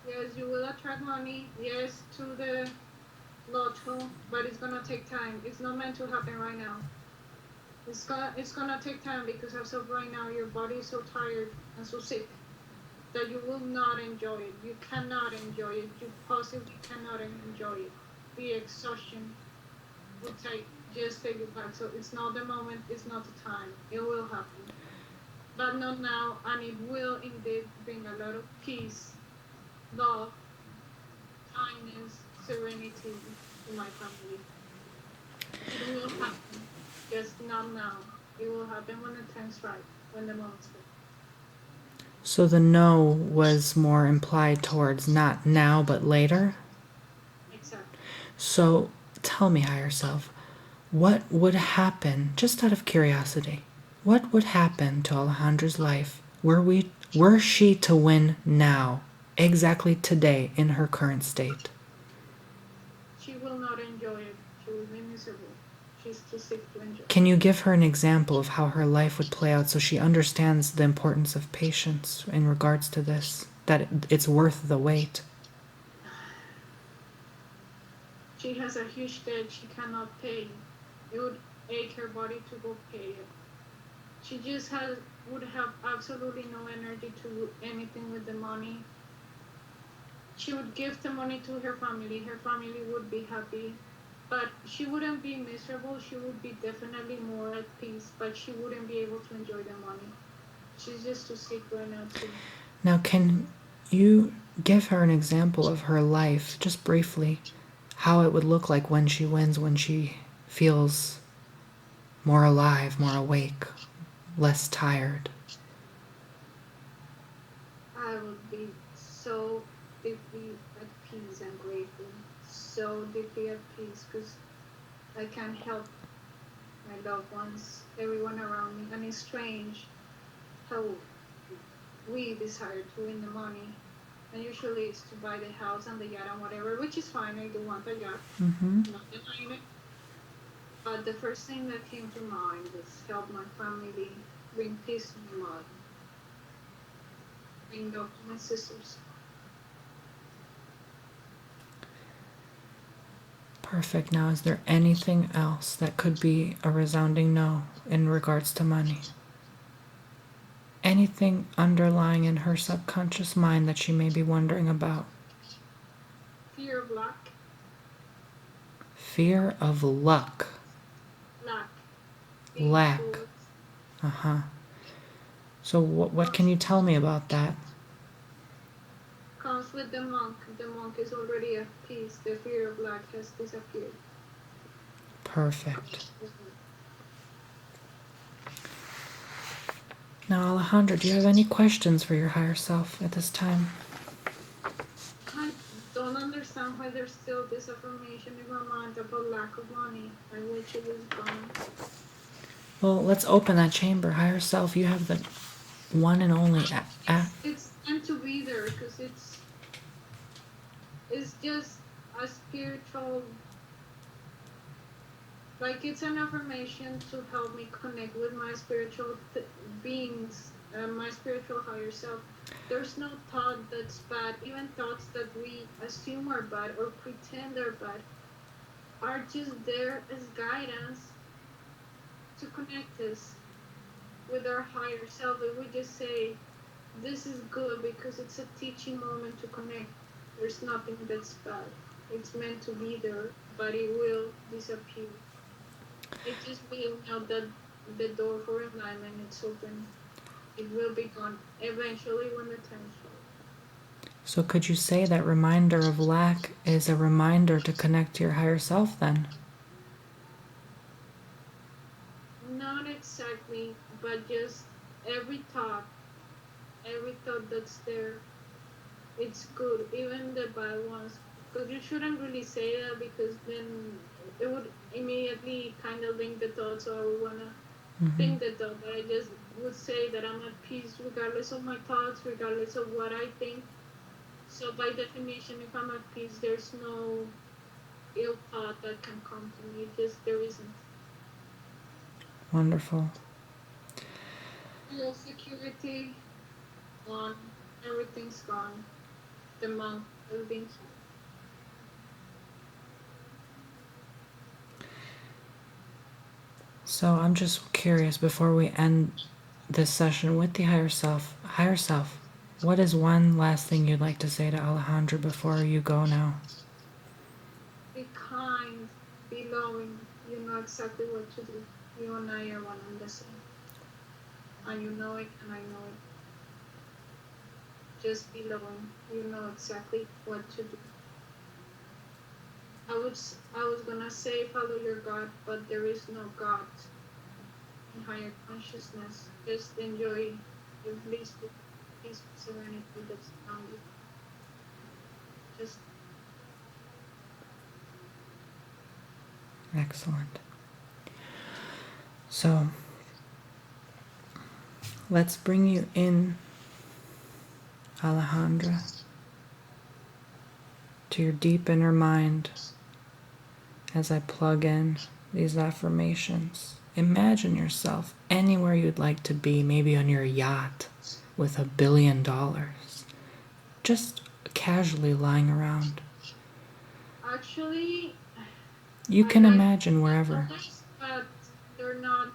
Yes, you will attract money. Yes, to the lotto, but it's gonna take time. It's not meant to happen right now. It's gonna take time because as of right now, your body is so tired and so sick that you will not enjoy it. You cannot enjoy it. You possibly cannot enjoy it. The exhaustion will just take you back. So it's not the moment. It's not the time. It will happen, but not now, and it will indeed bring a lot of peace, love, kindness, serenity to my family. It will happen, just not now. It will happen when the time's right, when the moment's right. So the no was more implied towards not now but later? Exactly. So tell me, higher self, what would happen, just out of curiosity, what would happen to Alejandra's life were she to win now, exactly today, in her current state? She will not enjoy it. She will be miserable. She's too sick to enjoy. Can you give her an example of how her life would play out so she understands the importance of patience in regards to this, that it's worth the wait? She has a huge debt she cannot pay. It would ache her body to go pay it. She just has would have absolutely no energy to do anything with the money. She would give the money to her family. Her family would be happy, but she wouldn't be miserable. She would be definitely more at peace, but she wouldn't be able to enjoy the money. She's just too sick right now to. Now, can you give her an example of her life, just briefly, how it would look like when she wins, when she feels more alive, more awake, less tired? I would be so deeply at peace and grateful. So deeply at peace because I can help my loved ones, everyone around me. And it's strange how we desire to win the money. And usually it's to buy the house and the yacht and whatever, which is fine. I do want the yacht, Mm-hmm. not denying it. But the first thing that came to mind was help my family, bring peace to my mother, bring love to my sisters. Perfect. Now, is there anything else that could be a resounding no in regards to money? Anything underlying in her subconscious mind that she may be wondering about? Fear of lack, Fear of luck. lack, being Lack. poor. Uh-huh. So what can you tell me about that? Comes with the monk. The monk is already at peace. The fear of lack has disappeared. Perfect. Now, Alejandra, do you have any questions for your higher self at this time? I don't understand why there's still this affirmation in my mind about lack of money. I wish it was gone. Well, let's open that chamber. Higher self, you have the one and only It's meant to be there because it's just a spiritual, like it's an affirmation to help me connect with my spiritual beings, my spiritual higher self. There's no thought that's bad. Even thoughts that we assume are bad or pretend are bad are just there as guidance to connect us with our higher self. And we just say, this is good because it's a teaching moment to connect. There's nothing that's bad. It's meant to be there, but it will disappear. It just will know that the door for enlightenment is open. It will be gone eventually when the time is right. So could you say that reminder of lack is a reminder to connect to your higher self then? Not exactly, but just every thought, every thought that's there, it's good, even the bad ones. Because you shouldn't really say that because then it would immediately kind of link the thoughts, or I would want to think the thought. But I just would say that I'm at peace regardless of my thoughts, regardless of what I think. So by definition, if I'm at peace, there's no ill thought that can come to me. Just there isn't. Wonderful. Real security, gone. Everything's gone. The monk, everything's gone. So I'm just curious, before we end this session with the higher self, what is one last thing you'd like to say to Alejandra before you go now? Be kind, be loving. You know exactly what to do. You and I are one and the same. And you know it, and I know it. Just be loving. You know exactly what to do. I was gonna say follow your God, but there is no God in higher consciousness. Just enjoy the blissful serenity that's around you. Just Excellent. So let's bring you in, Alejandra, to your deep inner mind as I plug in these affirmations. Imagine yourself anywhere you'd like to be, maybe on your yacht with $1 billion, just casually lying around. actually, You I can like imagine wherever. others, but they're not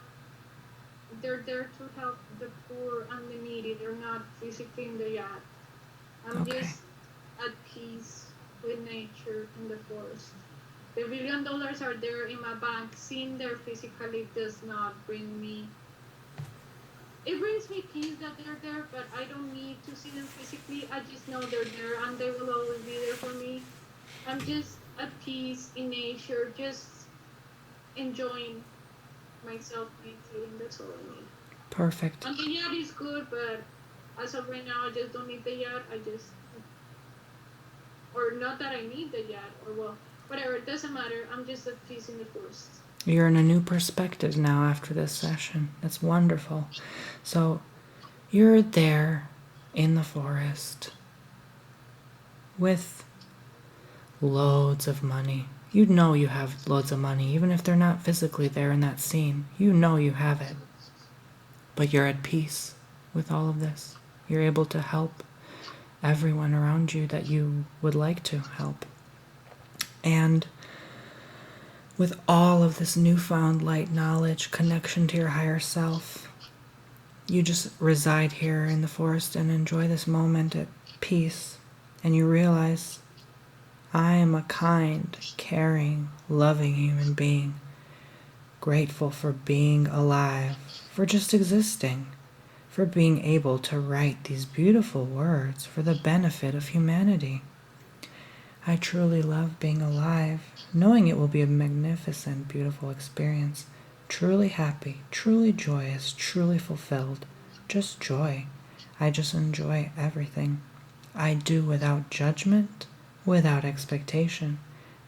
they're there to help the poor and the needy. They're not physically in the yard. I'm Okay. just at peace with nature in the forest. The $1 billion are there in my bank. Seeing them physically does not bring me. It brings me peace that they're there, but I don't need to see them physically. I just know they're there and they will always be there for me. I'm just at peace in nature, just enjoying myself meditating. That's all I need. Perfect. And the yacht is good, but as of right now, I just don't need the yacht. I just, or not that I need the yacht, or well, whatever. It doesn't matter. I'm just at peace in the forest. You're in a new perspective now after this session. That's wonderful. So you're there in the forest with loads of money. You know you have loads of money, even if they're not physically there in that scene. You know you have it. But you're at peace with all of this. You're able to help everyone around you that you would like to help. And with all of this newfound light knowledge, connection to your higher self, you just reside here in the forest and enjoy this moment at peace. And you realize, I am a kind, caring, loving human being, grateful for being alive, for just existing, for being able to write these beautiful words for the benefit of humanity. I truly love being alive, knowing it will be a magnificent, beautiful experience. Truly happy, truly joyous, truly fulfilled. Just joy. I just enjoy everything. I do without judgment, without expectation,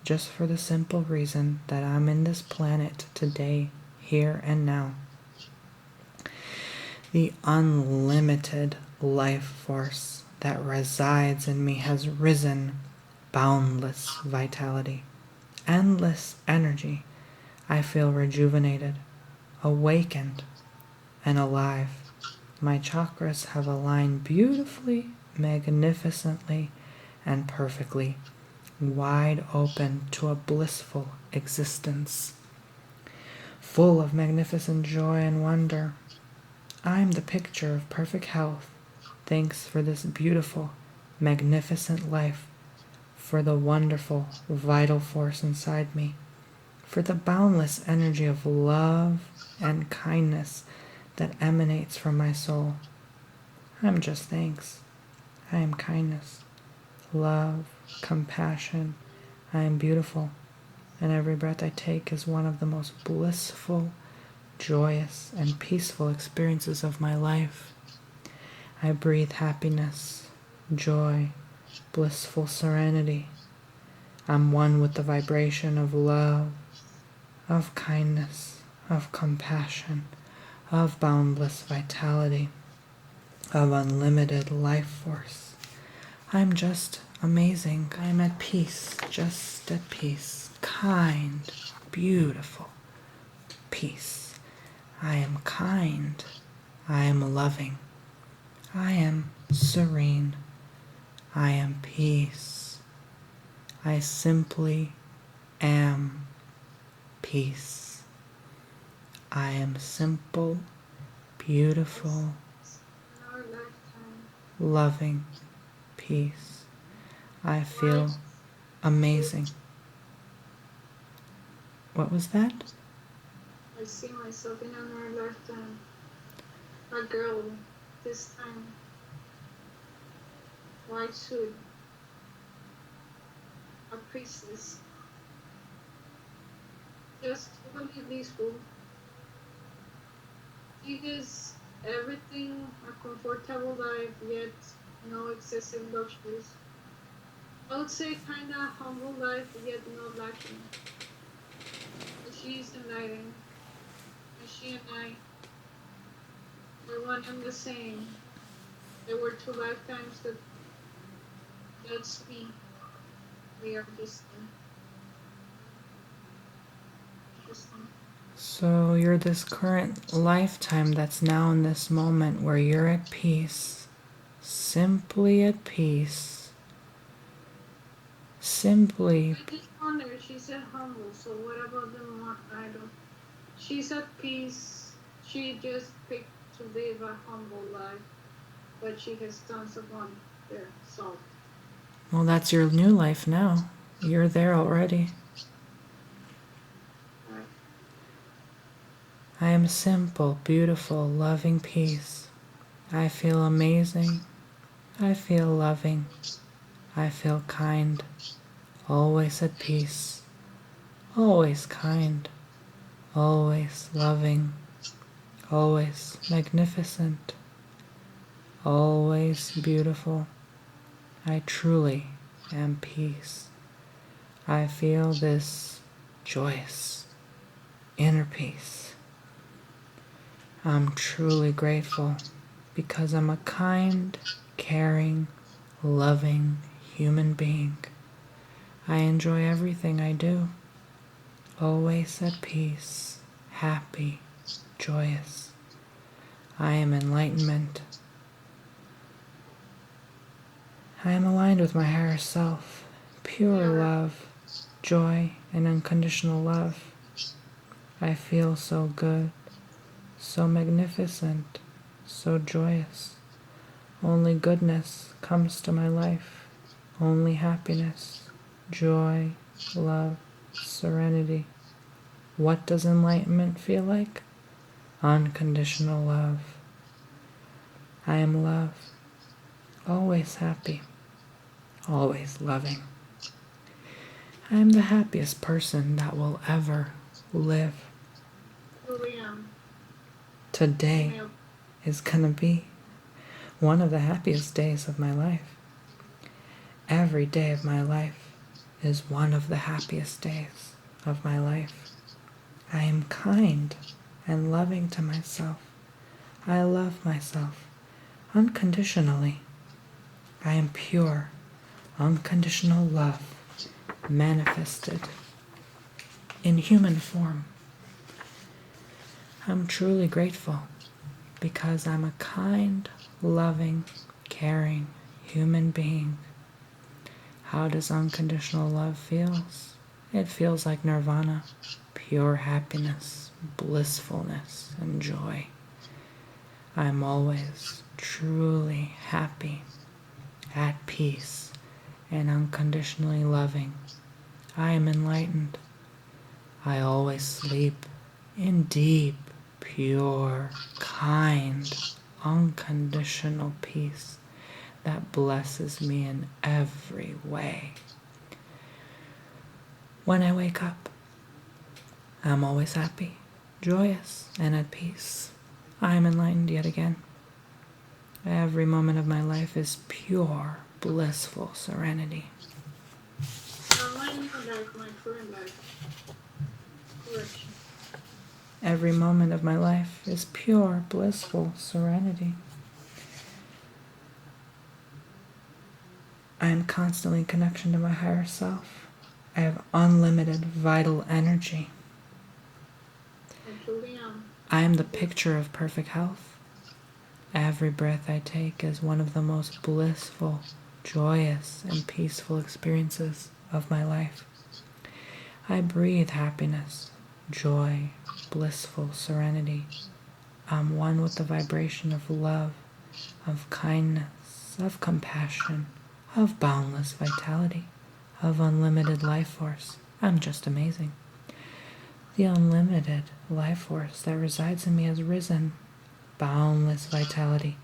just for the simple reason that I'm in this planet today, here and now. The unlimited life force that resides in me has risen, boundless vitality, endless energy. I feel rejuvenated, awakened, and alive. My chakras have aligned beautifully, magnificently, and perfectly, wide open to a blissful existence, full of magnificent joy and wonder. I'm the picture of perfect health. Thanks for this beautiful, magnificent life, for the wonderful, vital force inside me, for the boundless energy of love and kindness that emanates from my soul. I'm just thanks. I am kindness, love, compassion. I am beautiful, and every breath I take is one of the most blissful, joyous, and peaceful experiences of my life. I breathe happiness, joy, blissful serenity. I'm one with the vibration of love, of kindness, of compassion, of boundless vitality, of unlimited life force. I'm just amazing. I'm at peace, just at peace. Kind, beautiful peace. I am kind. I am loving. I am serene. I am peace. I simply am peace. I am simple, beautiful, In our lifetime. loving peace. I feel amazing. What was that? I see myself in another lifetime. A girl, this time. White suit. A priestess. Just totally blissful. It is everything, a comfortable life, yet no excessive luxuries. I would say kinda humble life, yet not lacking. She is enlightened. And she and I were one and the same. There were two lifetimes that's me. We are distinct. So you're this current lifetime that's now in this moment where you're at peace, simply at peace, simply. I just wonder, she said humble, so what about the more I don't? She's at peace, She just picked to live a humble life, but she has tons of money there. So, Well, that's your new life now. You're there already. right. I am simple, beautiful, loving peace. I feel amazing. I feel loving. I feel kind. Always at peace. Always kind. Always loving. Always magnificent. Always beautiful. I truly am peace. I feel this joyous inner peace. I'm truly grateful because I'm a kind, caring, loving human being. I enjoy everything I do. Always at peace, happy, joyous. I am enlightenment. I am aligned with my higher self, pure love, joy, and unconditional love. I feel so good, so magnificent, so joyous. Only goodness comes to my life. Only happiness, joy, love, serenity. What does enlightenment feel like? Unconditional love. I am love, always happy, always loving. I am the happiest person that will ever live. Truly am. Today is gonna be one of the happiest days of my life. Every day of my life is one of the happiest days of my life. I am kind and loving to myself. I love myself unconditionally. I am pure, unconditional love manifested in human form. I'm truly grateful because I'm a kind, loving, caring human being. How does unconditional love feel? It feels like nirvana, pure happiness, blissfulness, and joy. I'm always truly happy, at peace, and unconditionally loving. I am enlightened. I always sleep in deep, pure, kind, unconditional peace that blesses me in every way. When I wake up, I'm always happy, joyous, and at peace. I am enlightened yet again. Every moment of my life is pure, blissful serenity. My new life, my current life. Correction. Every moment of my life is pure, blissful serenity. I am constantly in connection to my higher self. I have unlimited vital energy. I truly am. I am the picture of perfect health. Every breath I take is one of the most blissful, joyous, and peaceful experiences of my life. I breathe happiness, joy, blissful serenity. I'm one with the vibration of love, of kindness, of compassion, of boundless vitality, of unlimited life force. I'm just amazing. The unlimited life force that resides in me has risen. Boundless vitality,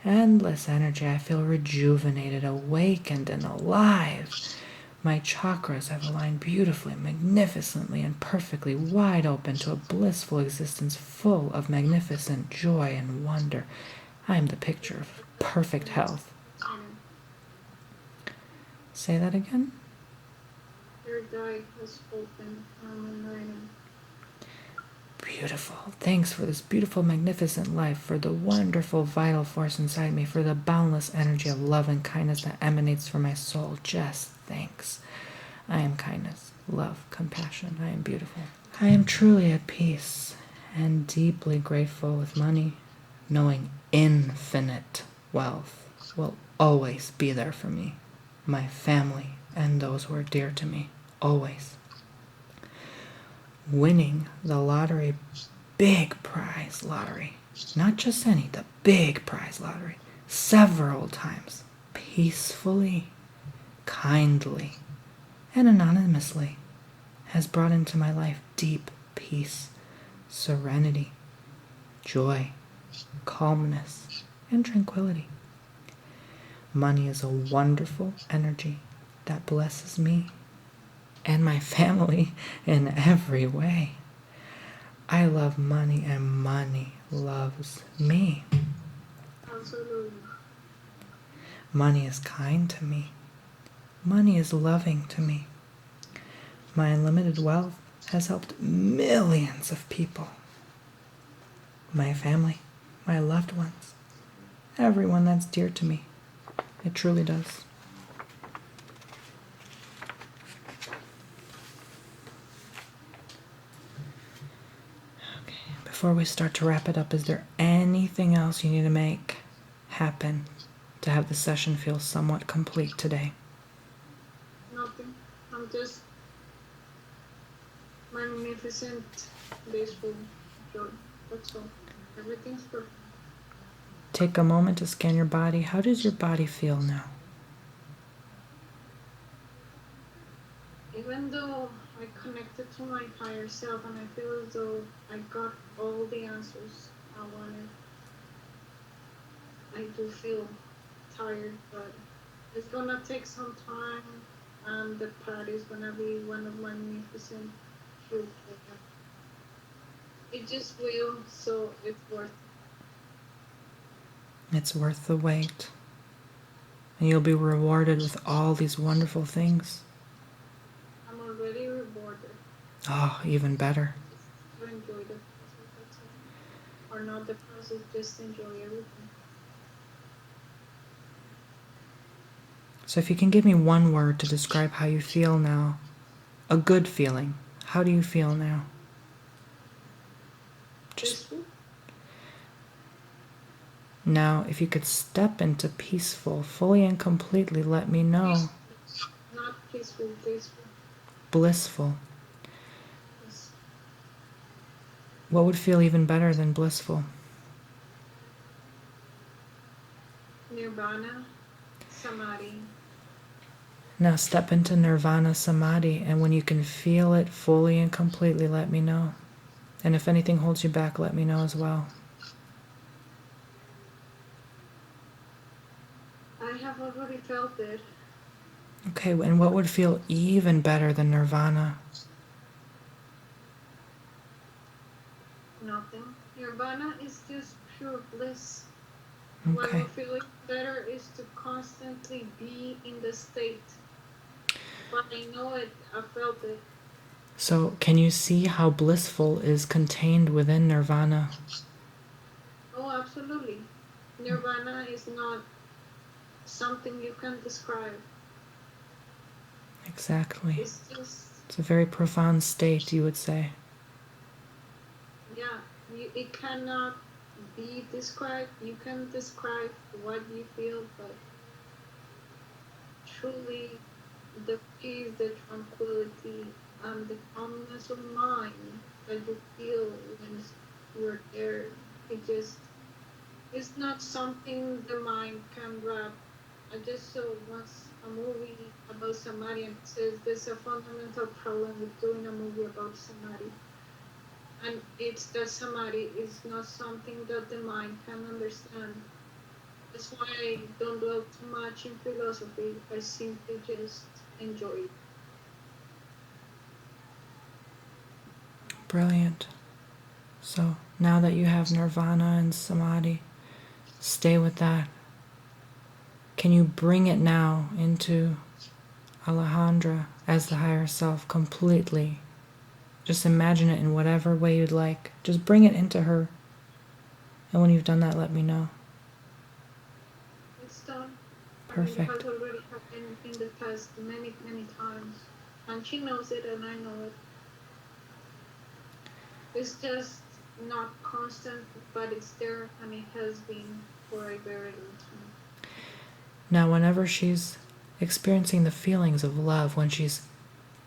endless energy. I feel rejuvenated, awakened, and alive. My chakras have aligned beautifully, magnificently, and perfectly wide open to a blissful existence full of magnificent joy and wonder. I am the picture of perfect health. Say that again? Your guide has spoken. I'm enlightened. Beautiful. Thanks for this beautiful, magnificent life, for the wonderful, vital force inside me, for the boundless energy of love and kindness that emanates from my soul. Just thanks. I am kindness, love, compassion. I am beautiful. I am truly at peace and deeply grateful with money, knowing infinite wealth will always be there for me, my family, and those who are dear to me. Always. Winning the lottery big prize lottery. Not just any, the big prize lottery. Several times. Peacefully, kindly, and anonymously has brought into my life deep peace, serenity, joy, calmness, and tranquility. Money is a wonderful energy that blesses me and my family in every way. I love money and money loves me. Absolutely. Money is kind to me. Money is loving to me. My unlimited wealth has helped millions of people. My family, my loved ones, everyone that's dear to me. It truly does. Okay, before we start to wrap it up, is there anything else you need to make happen to have the session feel somewhat complete today? Nothing. I'm just magnificent, blissful joy. That's all. Everything's perfect. Take a moment to scan your body. How does your body feel now? Even though I connected to my higher self and I feel as though I got all the answers I wanted, I do feel tired, but it's gonna take some time, and the party is gonna be one of my magnificent fruit. It just will, so it's worth it. It's worth the wait. And you'll be rewarded with all these wonderful things. I'm already rewarded. Oh, even better. To enjoy the process, that's all. Or not the process, just enjoy everything. So if you can give me one word to describe how you feel now, a good feeling, how do you feel now? Peaceful? Now, if you could step into peaceful, fully and completely, let me know. Not peaceful, blissful. Blissful. Yes. What would feel even better than blissful? Nirvana, samadhi. Now step into nirvana samadhi, and when you can feel it fully and completely, let me know. And if anything holds you back, let me know as well. I have already felt it. Okay, and what would feel even better than nirvana? Nothing. Nirvana is just pure bliss. What Okay. will feel better is to constantly be in the state. But I know it, I felt it. So, can you see how blissful is contained within nirvana? Oh, absolutely. Nirvana is not something you can describe. Exactly. It's just, It's a very profound state, you would say. yeah, it cannot be described. You can describe what you feel, but truly the peace, the tranquility, and the calmness of mind that you feel when you're there, it's not something the mind can wrap. I just saw once a movie about samadhi, and it says there's a fundamental problem with doing a movie about samadhi. And it's that samadhi is not something that the mind can understand. That's why I don't dwell too much in philosophy. I simply just enjoy it. Brilliant. So, now that you have nirvana and samadhi, stay with that. Can you bring it now into Alejandra as the higher self completely? Just imagine it in whatever way you'd like. Just bring it into her. And when you've done that, let me know. It's done. Perfect. It has already happened in the past many, many times. And she knows it and I know it. It's just not constant, but it's there and it has been for a very long time. Now, whenever she's experiencing the feelings of love, when she's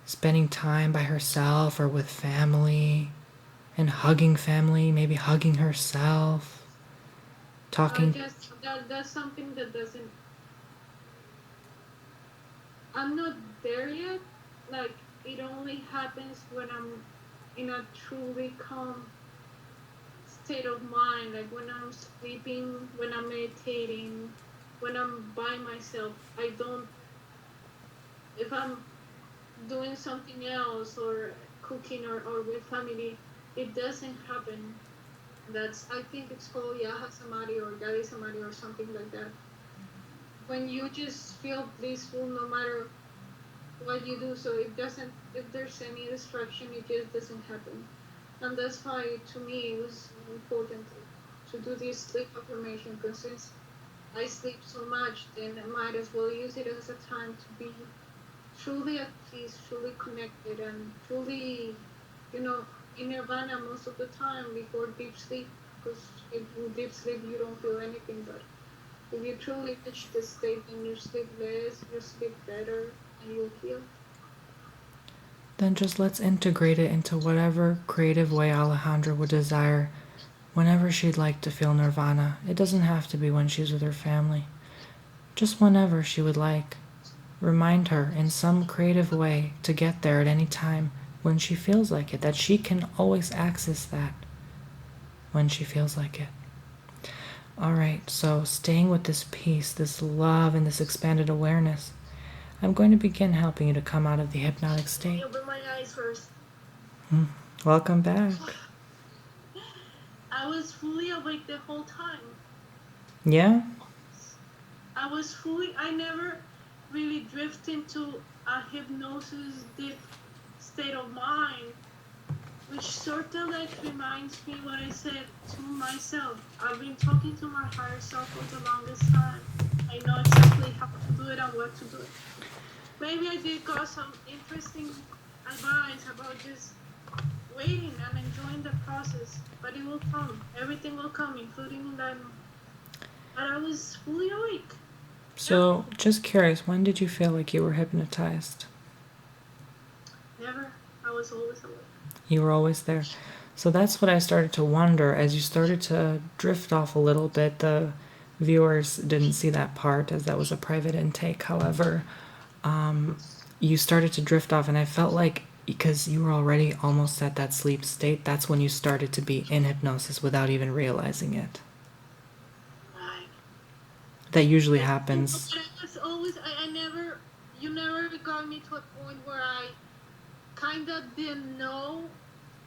spending time by herself or with family, and hugging family, maybe hugging herself, I talking. guess that's something that doesn't. I'm not there yet. Like it only happens when I'm in a truly calm state of mind. Like when I'm sleeping, when I'm meditating, when I'm by myself. I don't. If I'm doing something else or cooking or with family, it doesn't happen. That's I think it's called Yaha Samadhi or Gadi Samadhi or something like that. When you just feel blissful no matter what you do, so it doesn't if there's any distraction it just doesn't happen. And that's why to me it was important to do this sleep affirmation because since I sleep so much then I might as well use it as a time to be truly at peace, truly connected, and truly, you know, in nirvana most of the time before deep sleep. Because in deep sleep you don't feel anything, but if you truly reach the state, then you sleep less, you sleep better, and you'll heal. Then just let's integrate it into whatever creative way Alejandra would desire whenever she'd like to feel nirvana. It doesn't have to be when she's with her family, just whenever she would like. Remind her in some creative way to get there at any time when she feels like it, that she can always access that when she feels like it. All right, so staying with this peace, this love, and this expanded awareness, I'm going to begin helping you to come out of the hypnotic state. Open my eyes first. Welcome back. I was fully awake the whole time. Yeah? I never really drift into a hypnosis deep state of mind, which sort of like reminds me what I said to myself. I've been talking to my higher self for the longest time. I know exactly how to do it and what to do it. Maybe I did got some interesting advice about just waiting and enjoying the process, but it will come. Everything will come, including that. But I was fully awake. So, just curious, when did you feel like you were hypnotized? Never. I was always awake. You were always there. So that's what I started to wonder as you started to drift off a little bit. The viewers didn't see that part as that was a private intake. However, you started to drift off, and I felt like because you were already almost at that sleep state, that's when you started to be in hypnosis without even realizing it. Right. That usually happens. But I was always, you never got me to a point where I kind of didn't know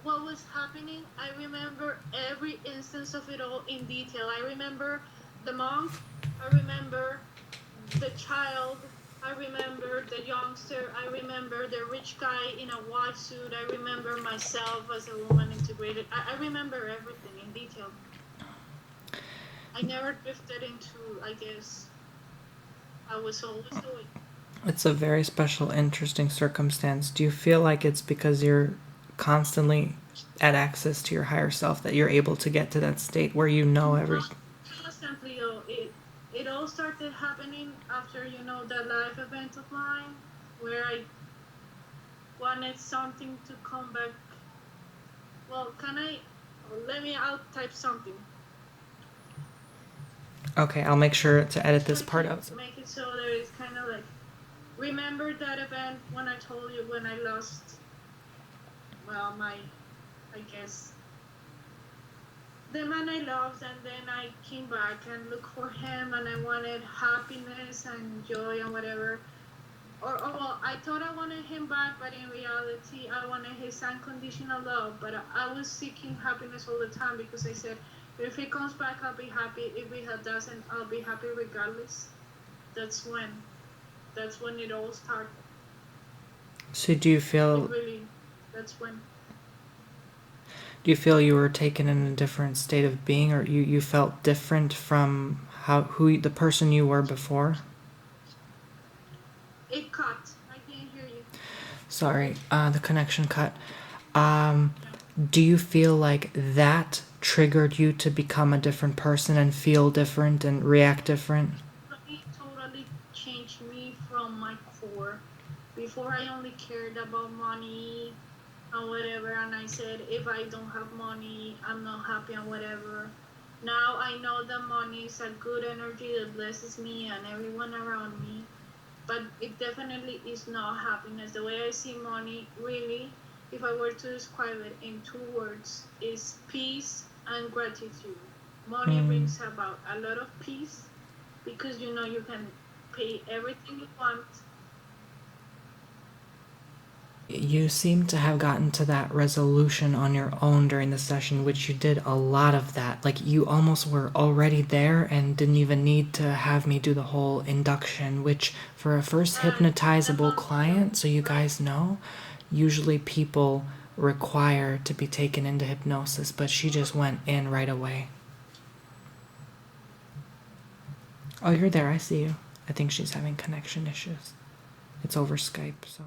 what was happening. I remember every instance of it all in detail. I remember the monk, I remember the child, I remember the youngster, I remember the rich guy in a white suit, I remember myself as a woman integrated. I remember everything in detail. I never drifted into, I guess, I was always awake. It's a very special, interesting circumstance. Do you feel like it's because you're constantly at access to your higher self that you're able to get to that state where you know everything? Constantly, it all started happening after, that life event of mine where I wanted something to come back. Well, I'll type something. Okay, I'll make sure to edit this part out. Make it so that it's kind of like, remember that event when I told you when I lost, well, I guess, the man I loved, and then I came back and looked for him, and I wanted happiness and joy and whatever. Well, I thought I wanted him back, but in reality, I wanted his unconditional love. But I was seeking happiness all the time because I said, if he comes back, I'll be happy. If he doesn't, I'll be happy regardless. That's when it all started. So do you feel... Really, that's when. Do you feel you were taken in a different state of being, or you felt different from the person you were before? It cut. I didn't hear you. Sorry, the connection cut. Do you feel like that triggered you to become a different person and feel different and react different? It totally changed me from my core. Before I only cared about money and whatever, and I said, if I don't have money, I'm not happy and whatever. Now I know that money is a good energy that blesses me and everyone around me, but it definitely is not happiness. The way I see money, really, if I were to describe it in 2 words, is peace and gratitude. Money brings about a lot of peace because you know you can pay everything you want. You seem to have gotten to that resolution on your own during the session, which you did a lot of that. Like, you almost were already there and didn't even need to have me do the whole induction, which for a first hypnotizable client, so you guys know, usually people require to be taken into hypnosis, but she just went in right away. Oh, you're there. I see you. I think she's having connection issues. It's over Skype, so.